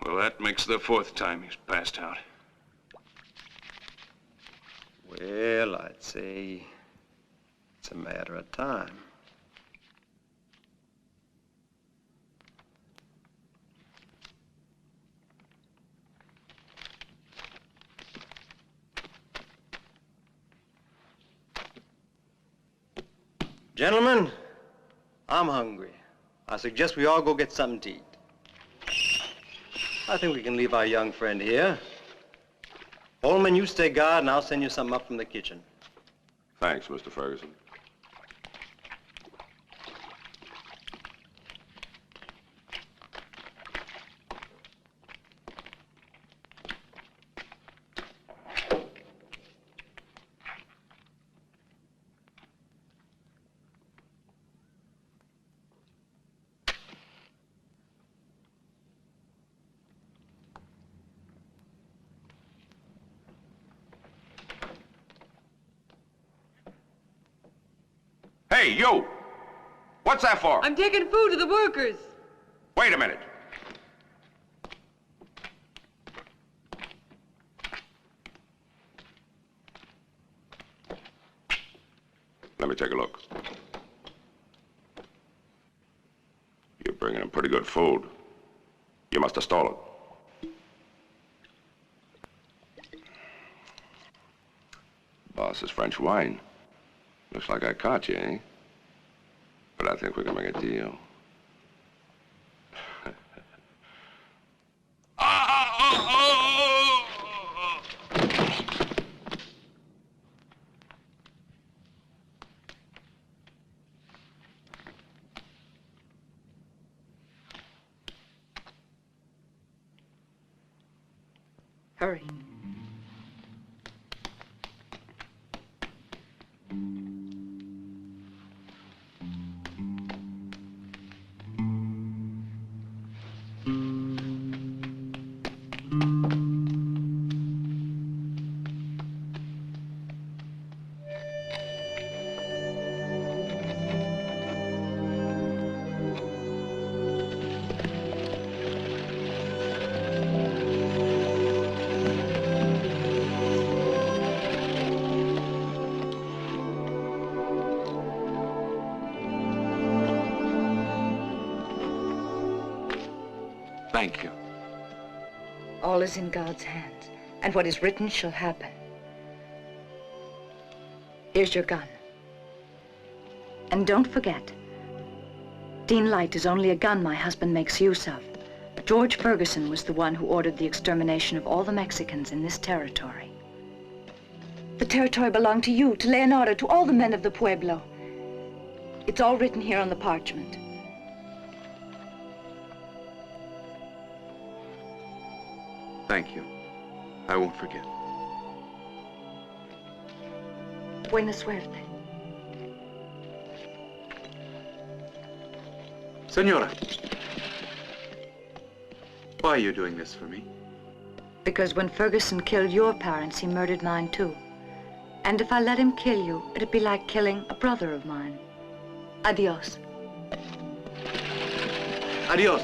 Well, that makes the fourth time he's passed out. Well, I'd say it's a matter of time. Gentlemen, I'm hungry. I suggest we all go get something to eat. I think we can leave our young friend here. Holman, you stay guard, and I'll send you something up from the kitchen. Thanks, Mr. Ferguson. Hey, you! What's that for? I'm taking food to the workers. Wait a minute. Let me take a look. You're bringing in pretty good food. You must have stolen. Boss's French wine. Looks like I caught you, eh? But I think we can make a deal. Hurry. Thank you. All is in God's hands, and what is written shall happen. Here's your gun. And don't forget, Dean Light is only a gun my husband makes use of. George Ferguson was the one who ordered the extermination of all the Mexicans in this territory. The territory belonged to you, to Leonardo, to all the men of the Pueblo. It's all written here on the parchment. Thank you. I won't forget. Buena suerte. Senora, why are you doing this for me? Because when Ferguson killed your parents, he murdered mine too. And if I let him kill you, it'd be like killing a brother of mine. Adios. Adios.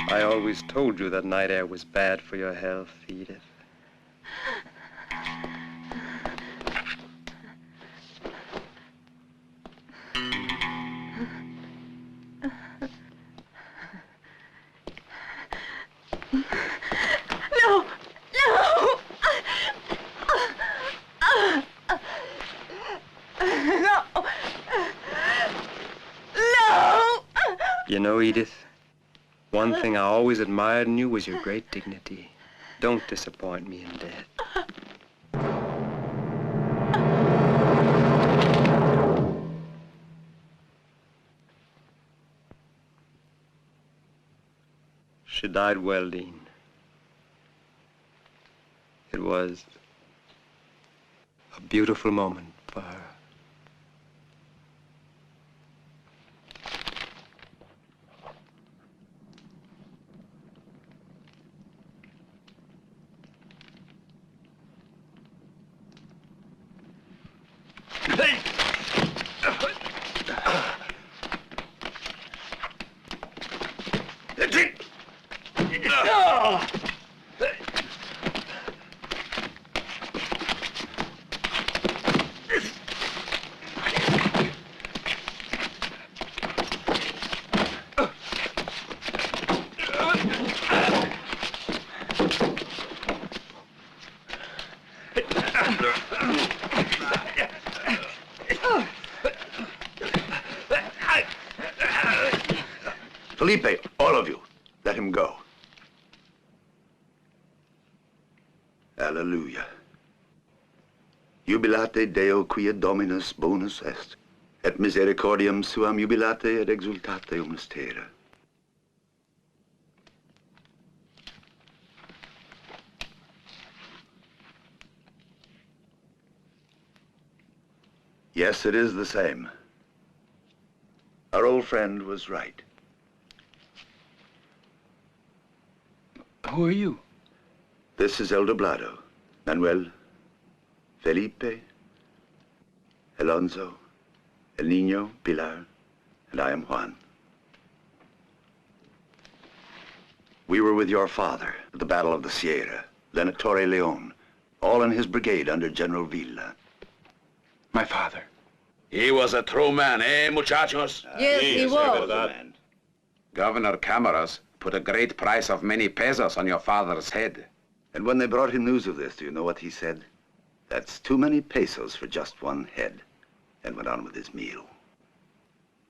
I always told you that night air was bad for your health, Edith. No! No! No! No! You know, Edith, one thing I always admired in you was your great dignity. Don't disappoint me in death. She died well, Dean. It was a beautiful moment for her. Felipe, all of you, let him go. Alleluia. Jubilate Deo quia Dominus bonus est, et misericordiam suam jubilate et exultate omnistera. Yes, it is the same. Our old friend was right. Who are you? This is El Doblado, Manuel, Felipe, Alonso, El Niño, Pilar, and I am Juan. We were with your father at the Battle of the Sierra, then at Torre Leon, all in his brigade under General Villa. My father. He was a true man, eh, muchachos? Yes, he was. Governor Camaras put a great price of many pesos on your father's head. And when they brought him news of this, do you know what he said? That's too many pesos for just one head. And went on with his meal.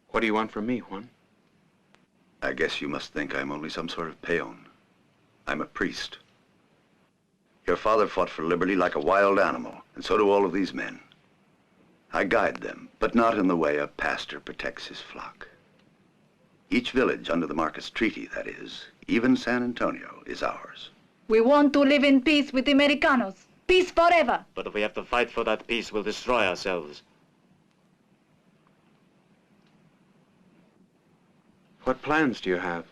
What do you want from me, Juan? I guess you must think I'm only some sort of peon. I'm a priest. Your father fought for liberty like a wild animal, and so do all of these men. I guide them, but not in the way a pastor protects his flock. Each village under the Marcus Treaty, that is, even San Antonio, is ours. We want to live in peace with the Americanos. Peace forever. But if we have to fight for that peace, we'll destroy ourselves. What plans do you have?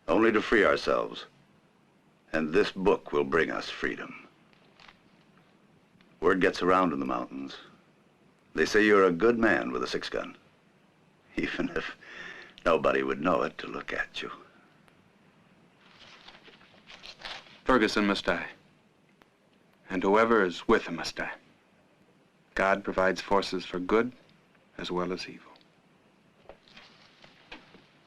Only to free ourselves. And this book will bring us freedom. Word gets around in the mountains. They say you're a good man with a 6-gun. Even if nobody would know it to look at you. Ferguson must die. And whoever is with him must die. God provides forces for good as well as evil.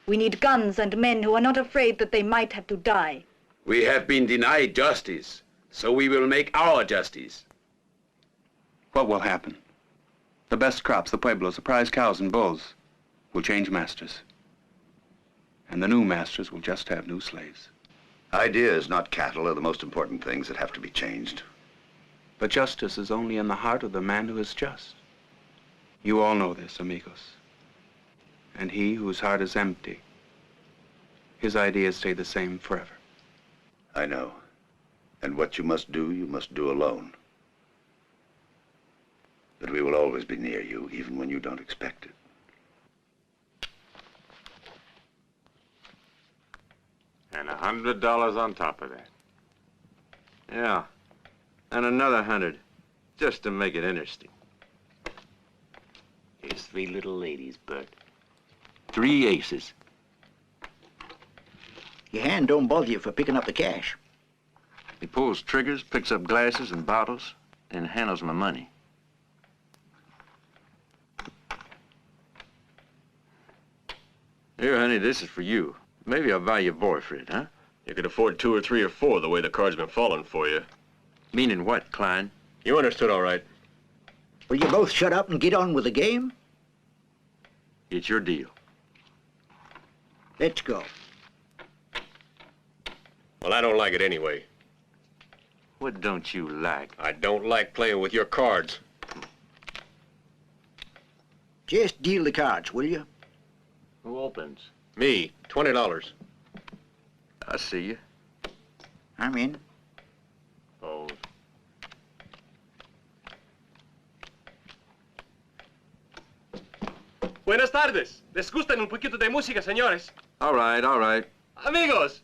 We need guns and men who are not afraid that they might have to die. We have been denied justice, so we will make our justice. What will happen? The best crops, the pueblos, the prize cows and bulls will change masters. And the new masters will just have new slaves. Ideas, not cattle, are the most important things that have to be changed. But justice is only in the heart of the man who is just. You all know this, amigos. And he whose heart is empty, his ideas stay the same forever. I know. And what you must do alone. But we will always be near you, even when you don't expect it. And $100 on top of that. Yeah. And another 100, just to make it interesting. Here's 3 little ladies, Bert. 3 aces. Your hand don't bother you for picking up the cash. He pulls triggers, picks up glasses and bottles, and handles my money. Here, honey, this is for you. Maybe I'll buy you a boyfriend, huh? You could afford 2 or 3 or 4 the way the card's been falling for you. Meaning what, Klein? You understood all right. Will you both shut up and get on with the game? It's your deal. Let's go. Well, I don't like it anyway. What don't you like? I don't like playing with your cards. Just deal the cards, will you? Who opens? Me, $20. I see you. I'm in. Oh. Buenas tardes. ¿Les gustan un poquito de música, señores? All right, all right. Amigos.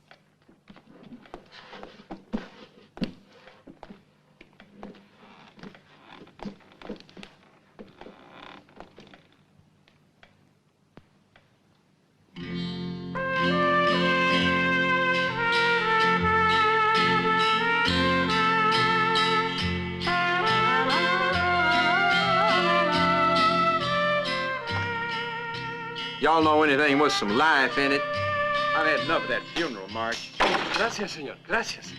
y'all know anything with some life in it? I've had enough of that funeral march. Gracias, señor. Gracias.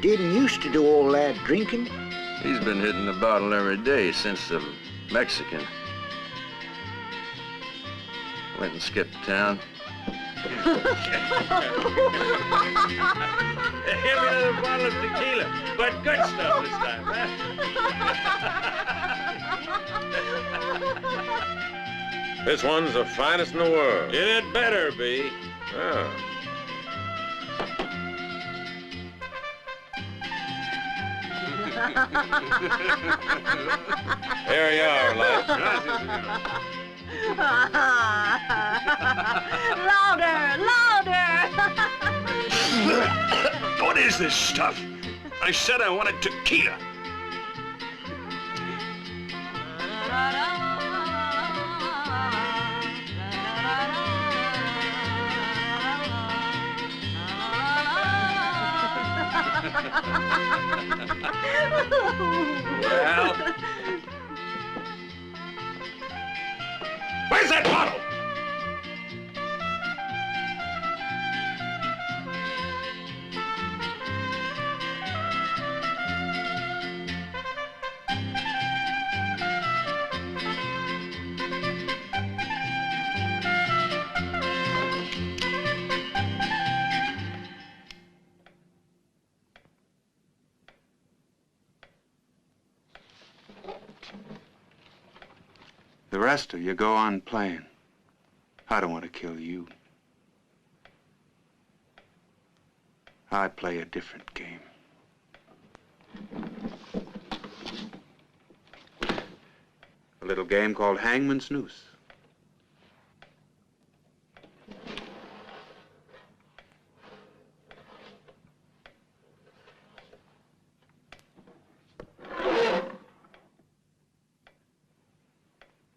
Didn't used to do all that drinking. He's been hitting the bottle every day since the Mexican. Went and skipped town. Hand me another bottle of tequila, but good stuff this time, huh? This one's the finest in the world. It had better be. Oh. Here you are, lad. Louder, louder! What is this stuff? I said I wanted tequila. Well, where's that bottle? The rest of you go on playing. I don't want to kill you. I play a different game. A little game called Hangman's Noose.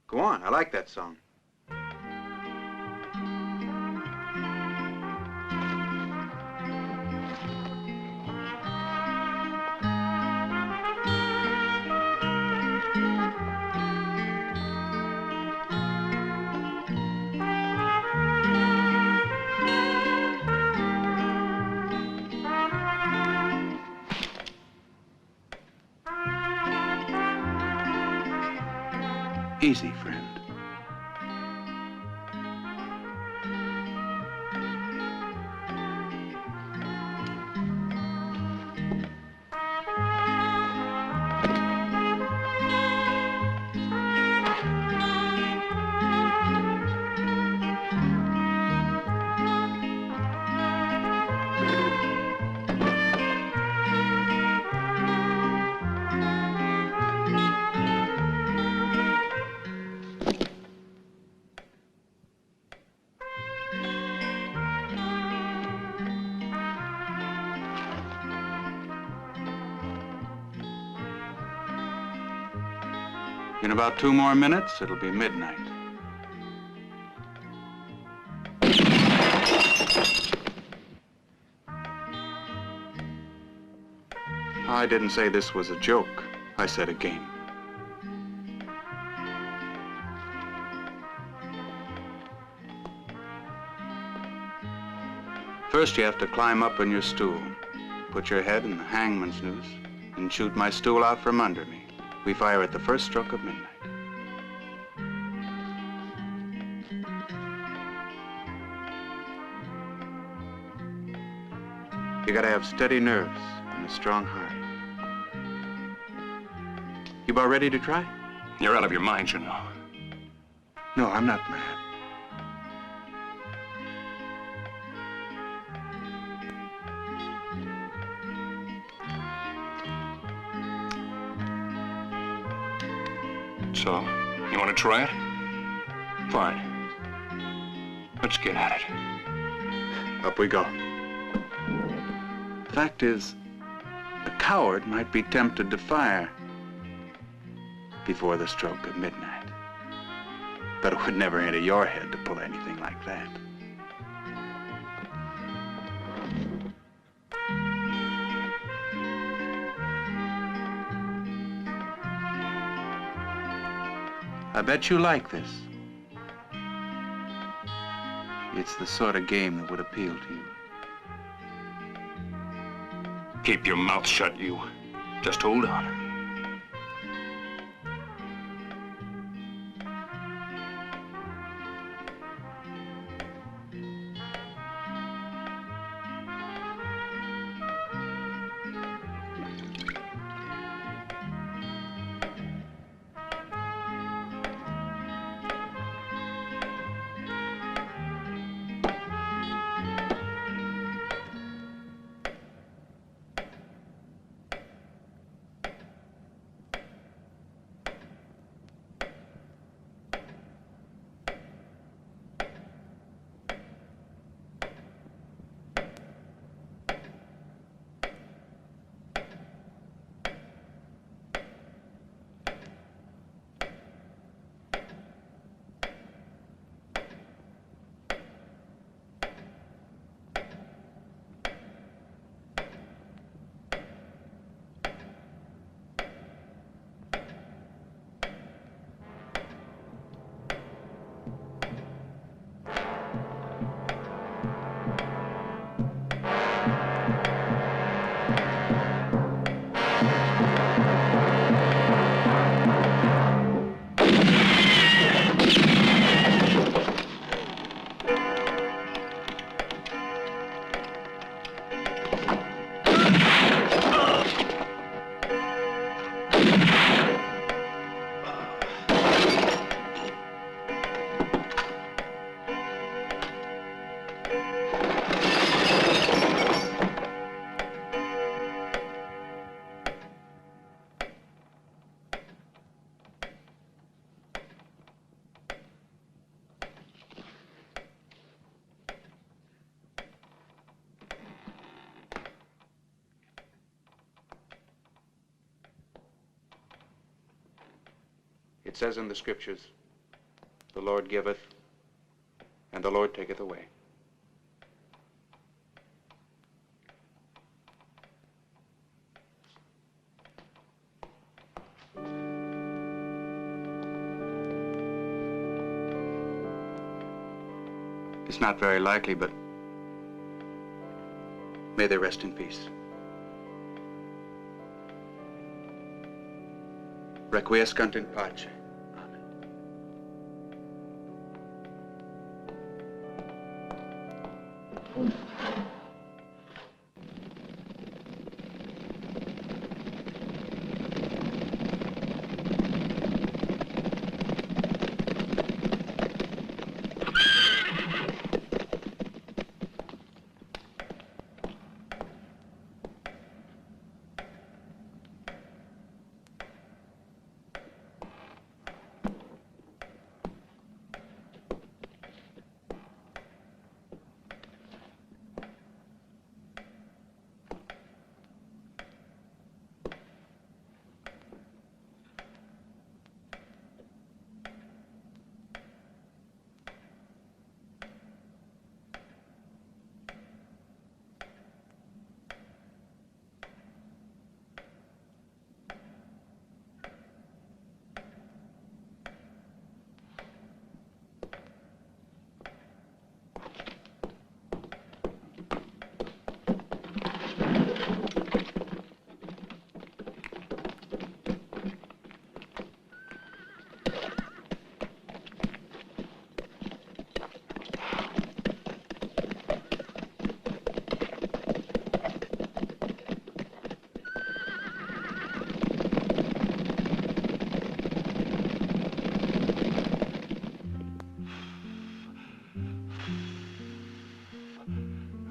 Go on, I like that song. Easy, friend. In about 2 more minutes, it'll be midnight. I didn't say this was a joke. I said a game. First, you have to climb up on your stool, put your head in the hangman's noose, and shoot my stool out from under me. We fire at the first stroke of midnight. You gotta have steady nerves and a strong heart. You about ready to try? You're out of your mind, you know. No, I'm not mad. So, you want to try it? Fine. Let's get at it. Up we go. Fact is, a coward might be tempted to fire before the stroke of midnight. But it would never enter your head to pull anything like that. I bet you like this. It's the sort of game that would appeal to you. Keep your mouth shut, you. Just hold on. It says in the scriptures, the Lord giveth, and the Lord taketh away. It's not very likely, but may they rest in peace. Requiescant in pace.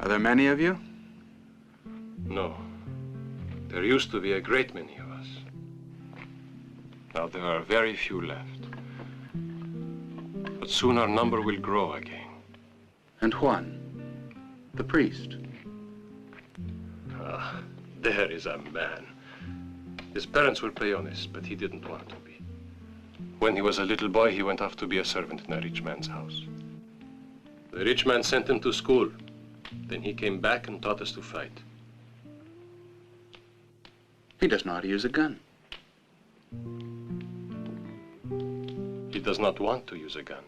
Are there many of you? No. There used to be a great many of us. Now, there are very few left. But soon our number will grow again. And Juan, the priest? Ah, there is a man. His parents were peones, but he didn't want to be. When he was a little boy, he went off to be a servant in a rich man's house. The rich man sent him to school. Then he came back and taught us to fight. He does not use a gun. He does not want to use a gun.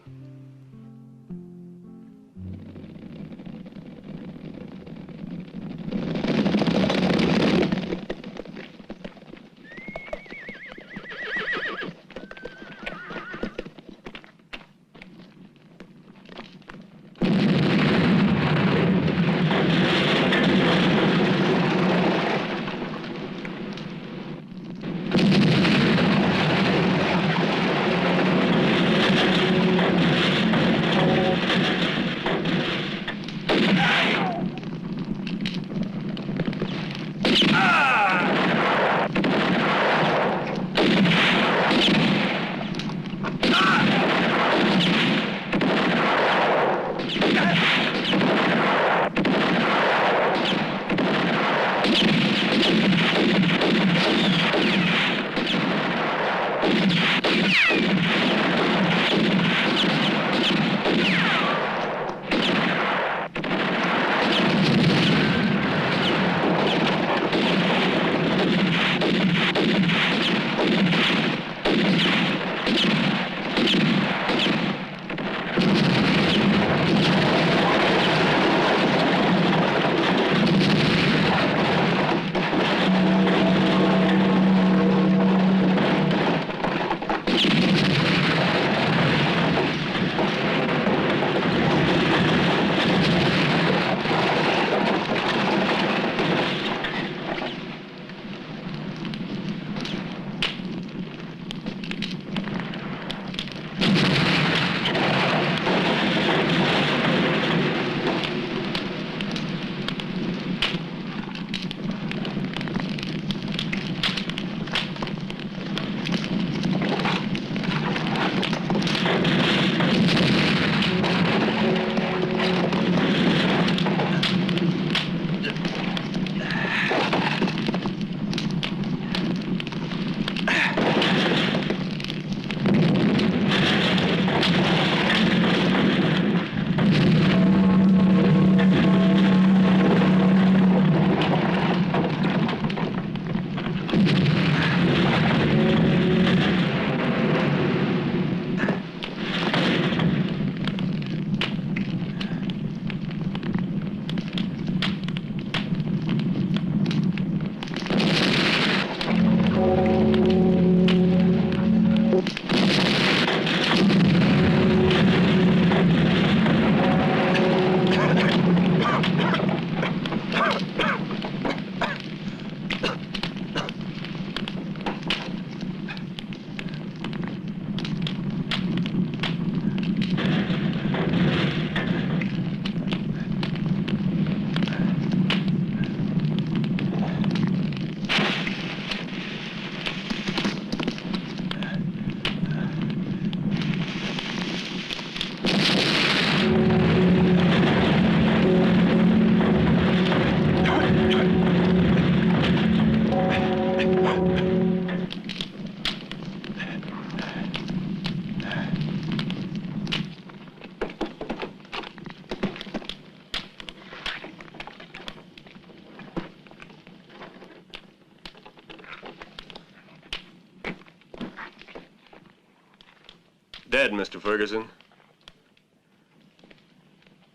Dead, Mr. Ferguson.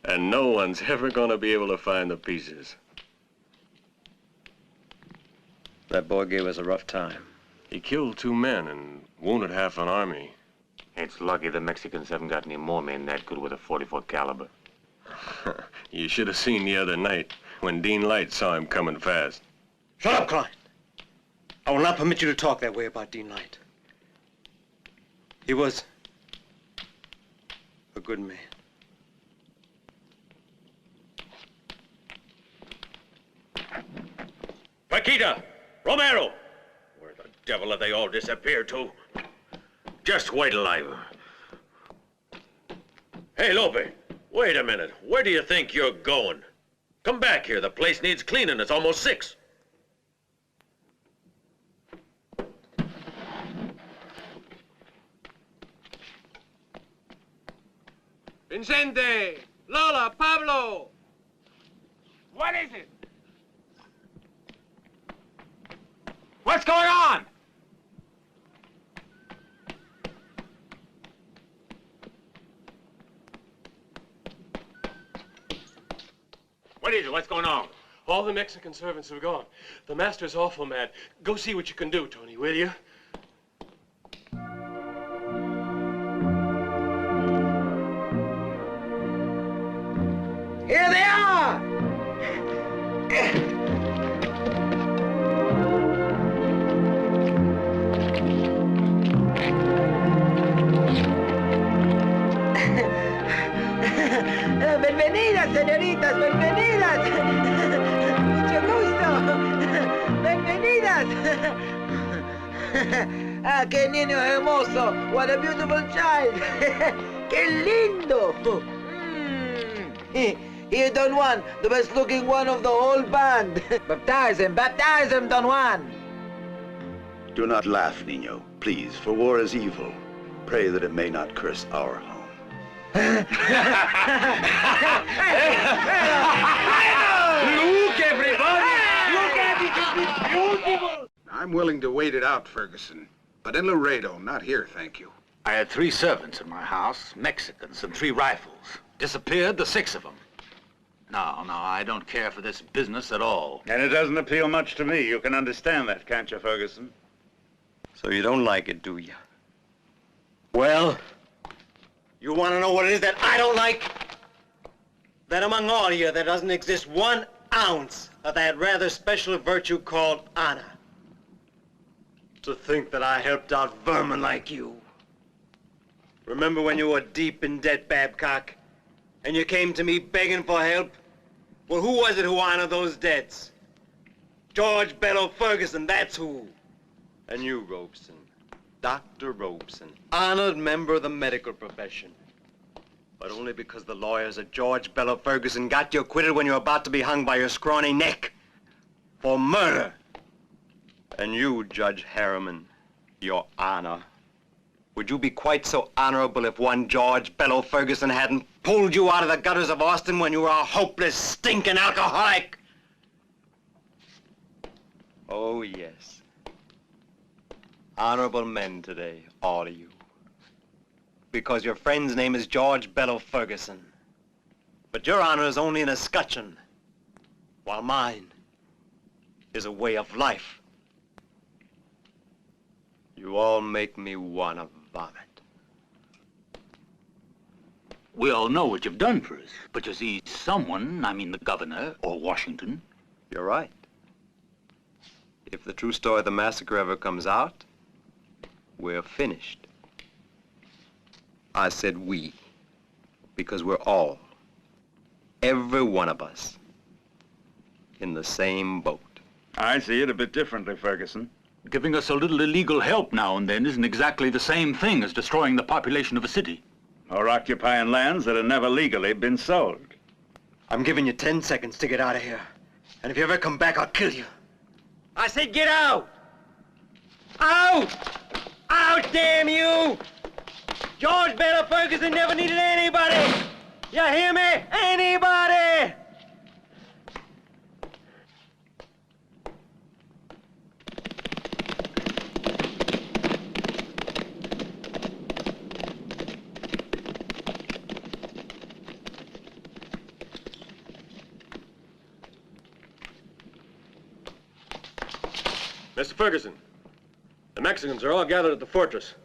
And no one's ever gonna be able to find the pieces. That boy gave us a rough time. He killed 2 men and wounded half an army. It's lucky the Mexicans haven't got any more men that good with a 44 caliber. You should have seen the other night when Dean Light saw him coming fast. Shut up, Klein. I will not permit you to talk that way about Dean Light. He was a good man. Paquita! Romero! Where the devil have they all disappeared to? Just wait till I... Hey, Lope, wait a minute. Where do you think you're going? Come back here. The place needs cleaning. It's almost 6. Vincente! Lola! Pablo! What is it? What's going on? What is it? What's going on? All the Mexican servants have gone. The master's awful mad. Go see what you can do, Tony, will you? Here they are! Bienvenidas, señoritas, bienvenidas. Mucho gusto. Bienvenidas. Ah, qué niño hermoso. What a beautiful child. Qué lindo. Here, Don Juan, the best looking one of the whole band. Baptize him, Don Juan. Do not laugh, Niño, please, for war is evil. Pray that it may not curse our home. Look, everybody! Look at it, it's beautiful! I'm willing to wait it out, Ferguson. But in Laredo, not here, thank you. I had 3 servants in my house, Mexicans, and 3 rifles. Disappeared, the 6 of them. No, I don't care for this business at all. And it doesn't appeal much to me. You can understand that, can't you, Ferguson? So you don't like it, do you? Well, you want to know what it is that I don't like? That among all of you, there doesn't exist 1 ounce of that rather special virtue called honor. To think that I helped out vermin like you. Remember when you were deep in debt, Babcock? And you came to me begging for help? Well, who was it who honored those debts? George Bello Ferguson, that's who. And you, Robeson. Dr. Robeson. Honored member of the medical profession. But only because the lawyers at George Bello Ferguson got you acquitted when you were about to be hung by your scrawny neck. For murder. And you, Judge Harriman, your honor. Would you be quite so honorable if one George Bello Ferguson hadn't pulled you out of the gutters of Austin when you were a hopeless, stinking alcoholic? Oh, yes. Honorable men today, all of you. Because your friend's name is George Bello Ferguson. But your honor is only an escutcheon, while mine is a way of life. You all make me want to vomit. We all know what you've done for us, but you see, someone, I mean the governor or Washington. You're right. If the true story of the massacre ever comes out, we're finished. I said we, because we're all, every one of us, in the same boat. I see it a bit differently, Ferguson. Giving us a little illegal help now and then isn't exactly the same thing as destroying the population of a city. Or occupying lands that have never legally been sold. I'm giving you 10 seconds to get out of here. And if you ever come back, I'll kill you. I said get out! Out! Out, damn you! George Bello Ferguson never needed anybody! You hear me? Anybody! Mr. Ferguson, the Mexicans are all gathered at the fortress.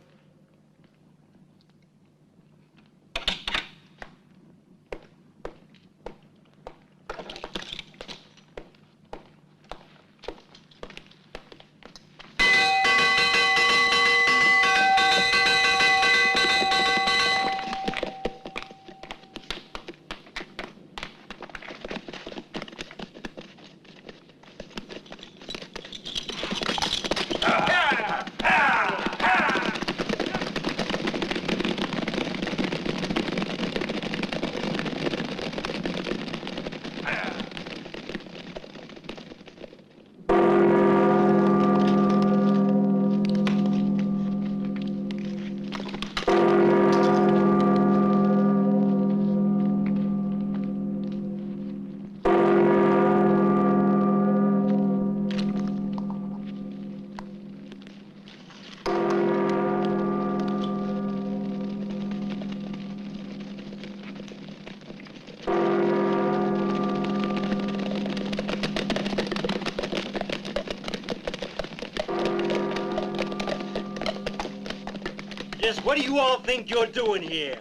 Just what do you all think you're doing here?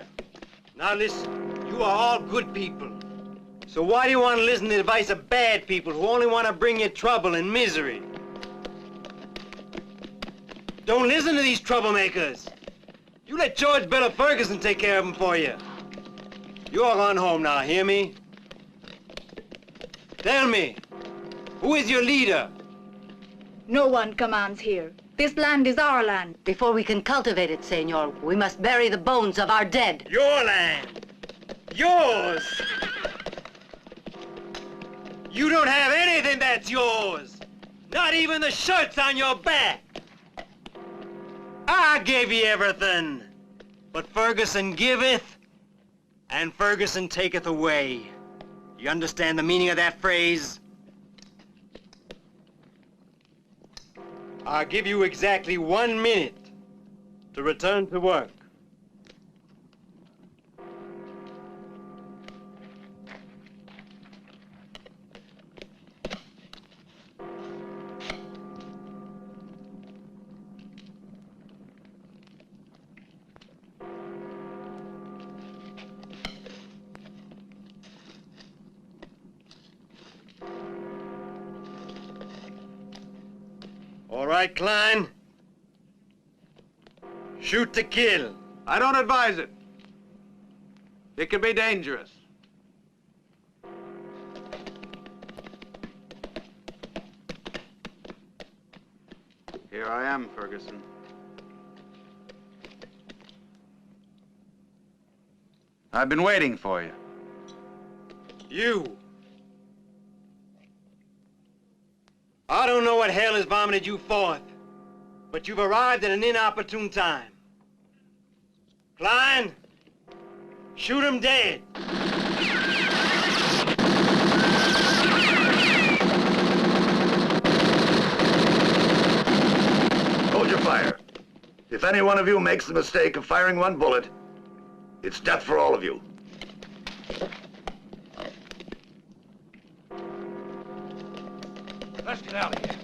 Now listen, you are all good people. So why do you want to listen to the advice of bad people who only want to bring you trouble and misery? Don't listen to these troublemakers. You let George Bella Ferguson take care of them for you. You all on home now, hear me? Tell me, who is your leader? No one commands here. This land is our land. Before we can cultivate it, senor, we must bury the bones of our dead. Your land. Yours. You don't have anything that's yours. Not even the shirts on your back. I gave you everything. But Ferguson giveth, and Ferguson taketh away. You understand the meaning of that phrase? I'll give you exactly 1 minute to return to work. All right, Klein. Shoot to kill. I don't advise it. It can be dangerous. Here I am, Ferguson. I've been waiting for you. You. I don't know what hell has vomited you forth, but you've arrived at an inopportune time. Klein, shoot him dead. Hold your fire. If any one of you makes the mistake of firing one bullet, it's death for all of you. Let's get out of here.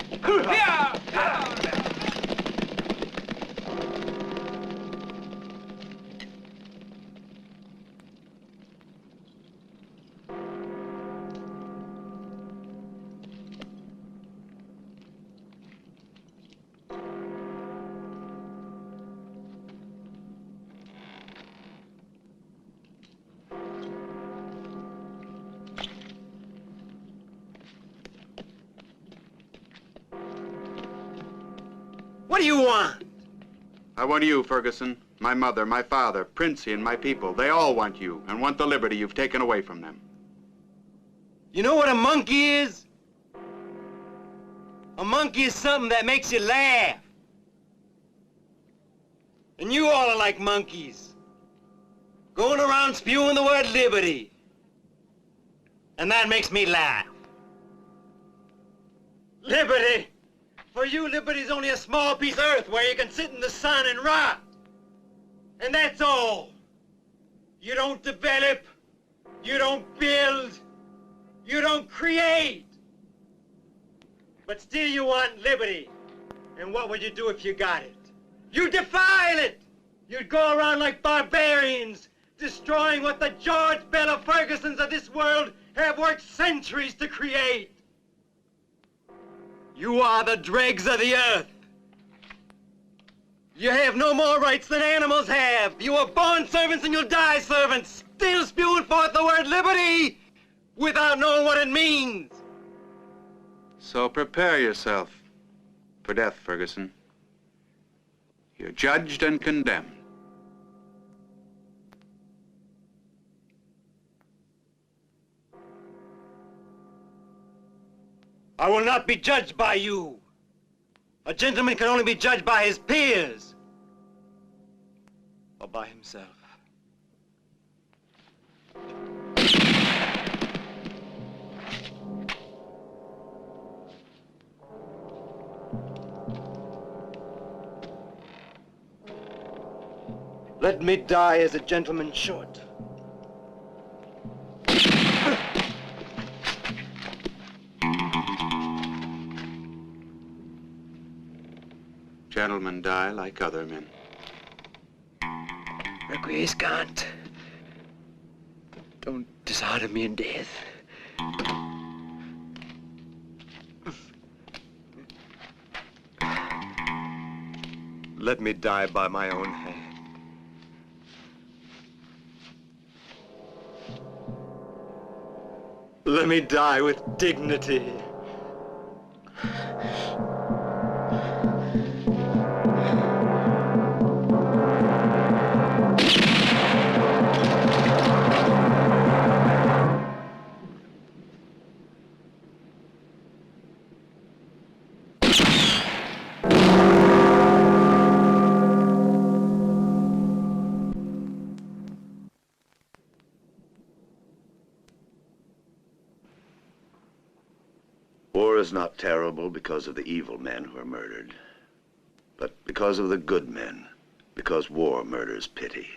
What do you want? I want you, Ferguson, my mother, my father, Princey, and my people. They all want you and want the liberty you've taken away from them. You know what a monkey is? A monkey is something that makes you laugh. And you all are like monkeys, going around spewing the word liberty. And that makes me laugh. Liberty? For you, liberty's only a small piece of earth where you can sit in the sun and rot. And that's all. You don't develop, you don't build, you don't create. But still you want liberty. And what would you do if you got it? You'd defile it! You'd go around like barbarians, destroying what the George Bella Fergusons of this world have worked centuries to create. You are the dregs of the earth. You have no more rights than animals have. You are born servants and you'll die servants, still spewing forth the word liberty without knowing what it means. So prepare yourself for death, Ferguson. You're judged and condemned. I will not be judged by you. A gentleman can only be judged by his peers. Or by himself. Let me die as a gentleman should. Gentlemen die like other men. Requiescant. Don't dishonor me in death. Let me die by my own hand. Let me die with dignity. War is not terrible because of the evil men who are murdered, but because of the good men, because war murders pity.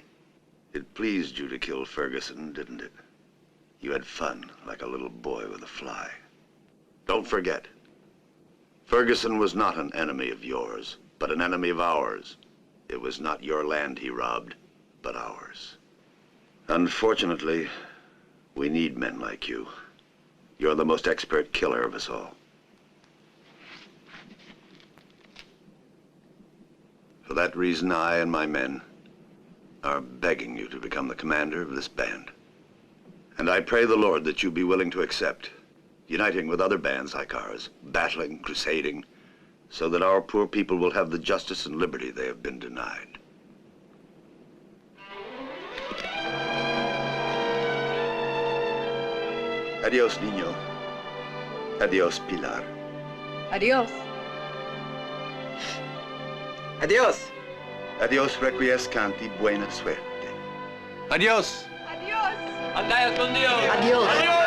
It pleased you to kill Ferguson, didn't it? You had fun, like a little boy with a fly. Don't forget, Ferguson was not an enemy of yours, but an enemy of ours. It was not your land he robbed, but ours. Unfortunately, we need men like you. You're the most expert killer of us all. For that reason, I and my men are begging you to become the commander of this band. And I pray the Lord that you be willing to accept, uniting with other bands like ours, battling, crusading, so that our poor people will have the justice and liberty they have been denied. Adios, niño. Adios, Pilar. Adios. Adios. Adios, Requiescant, y buena suerte. Adios. Adios. Andaya con Dios. Adios. Adios.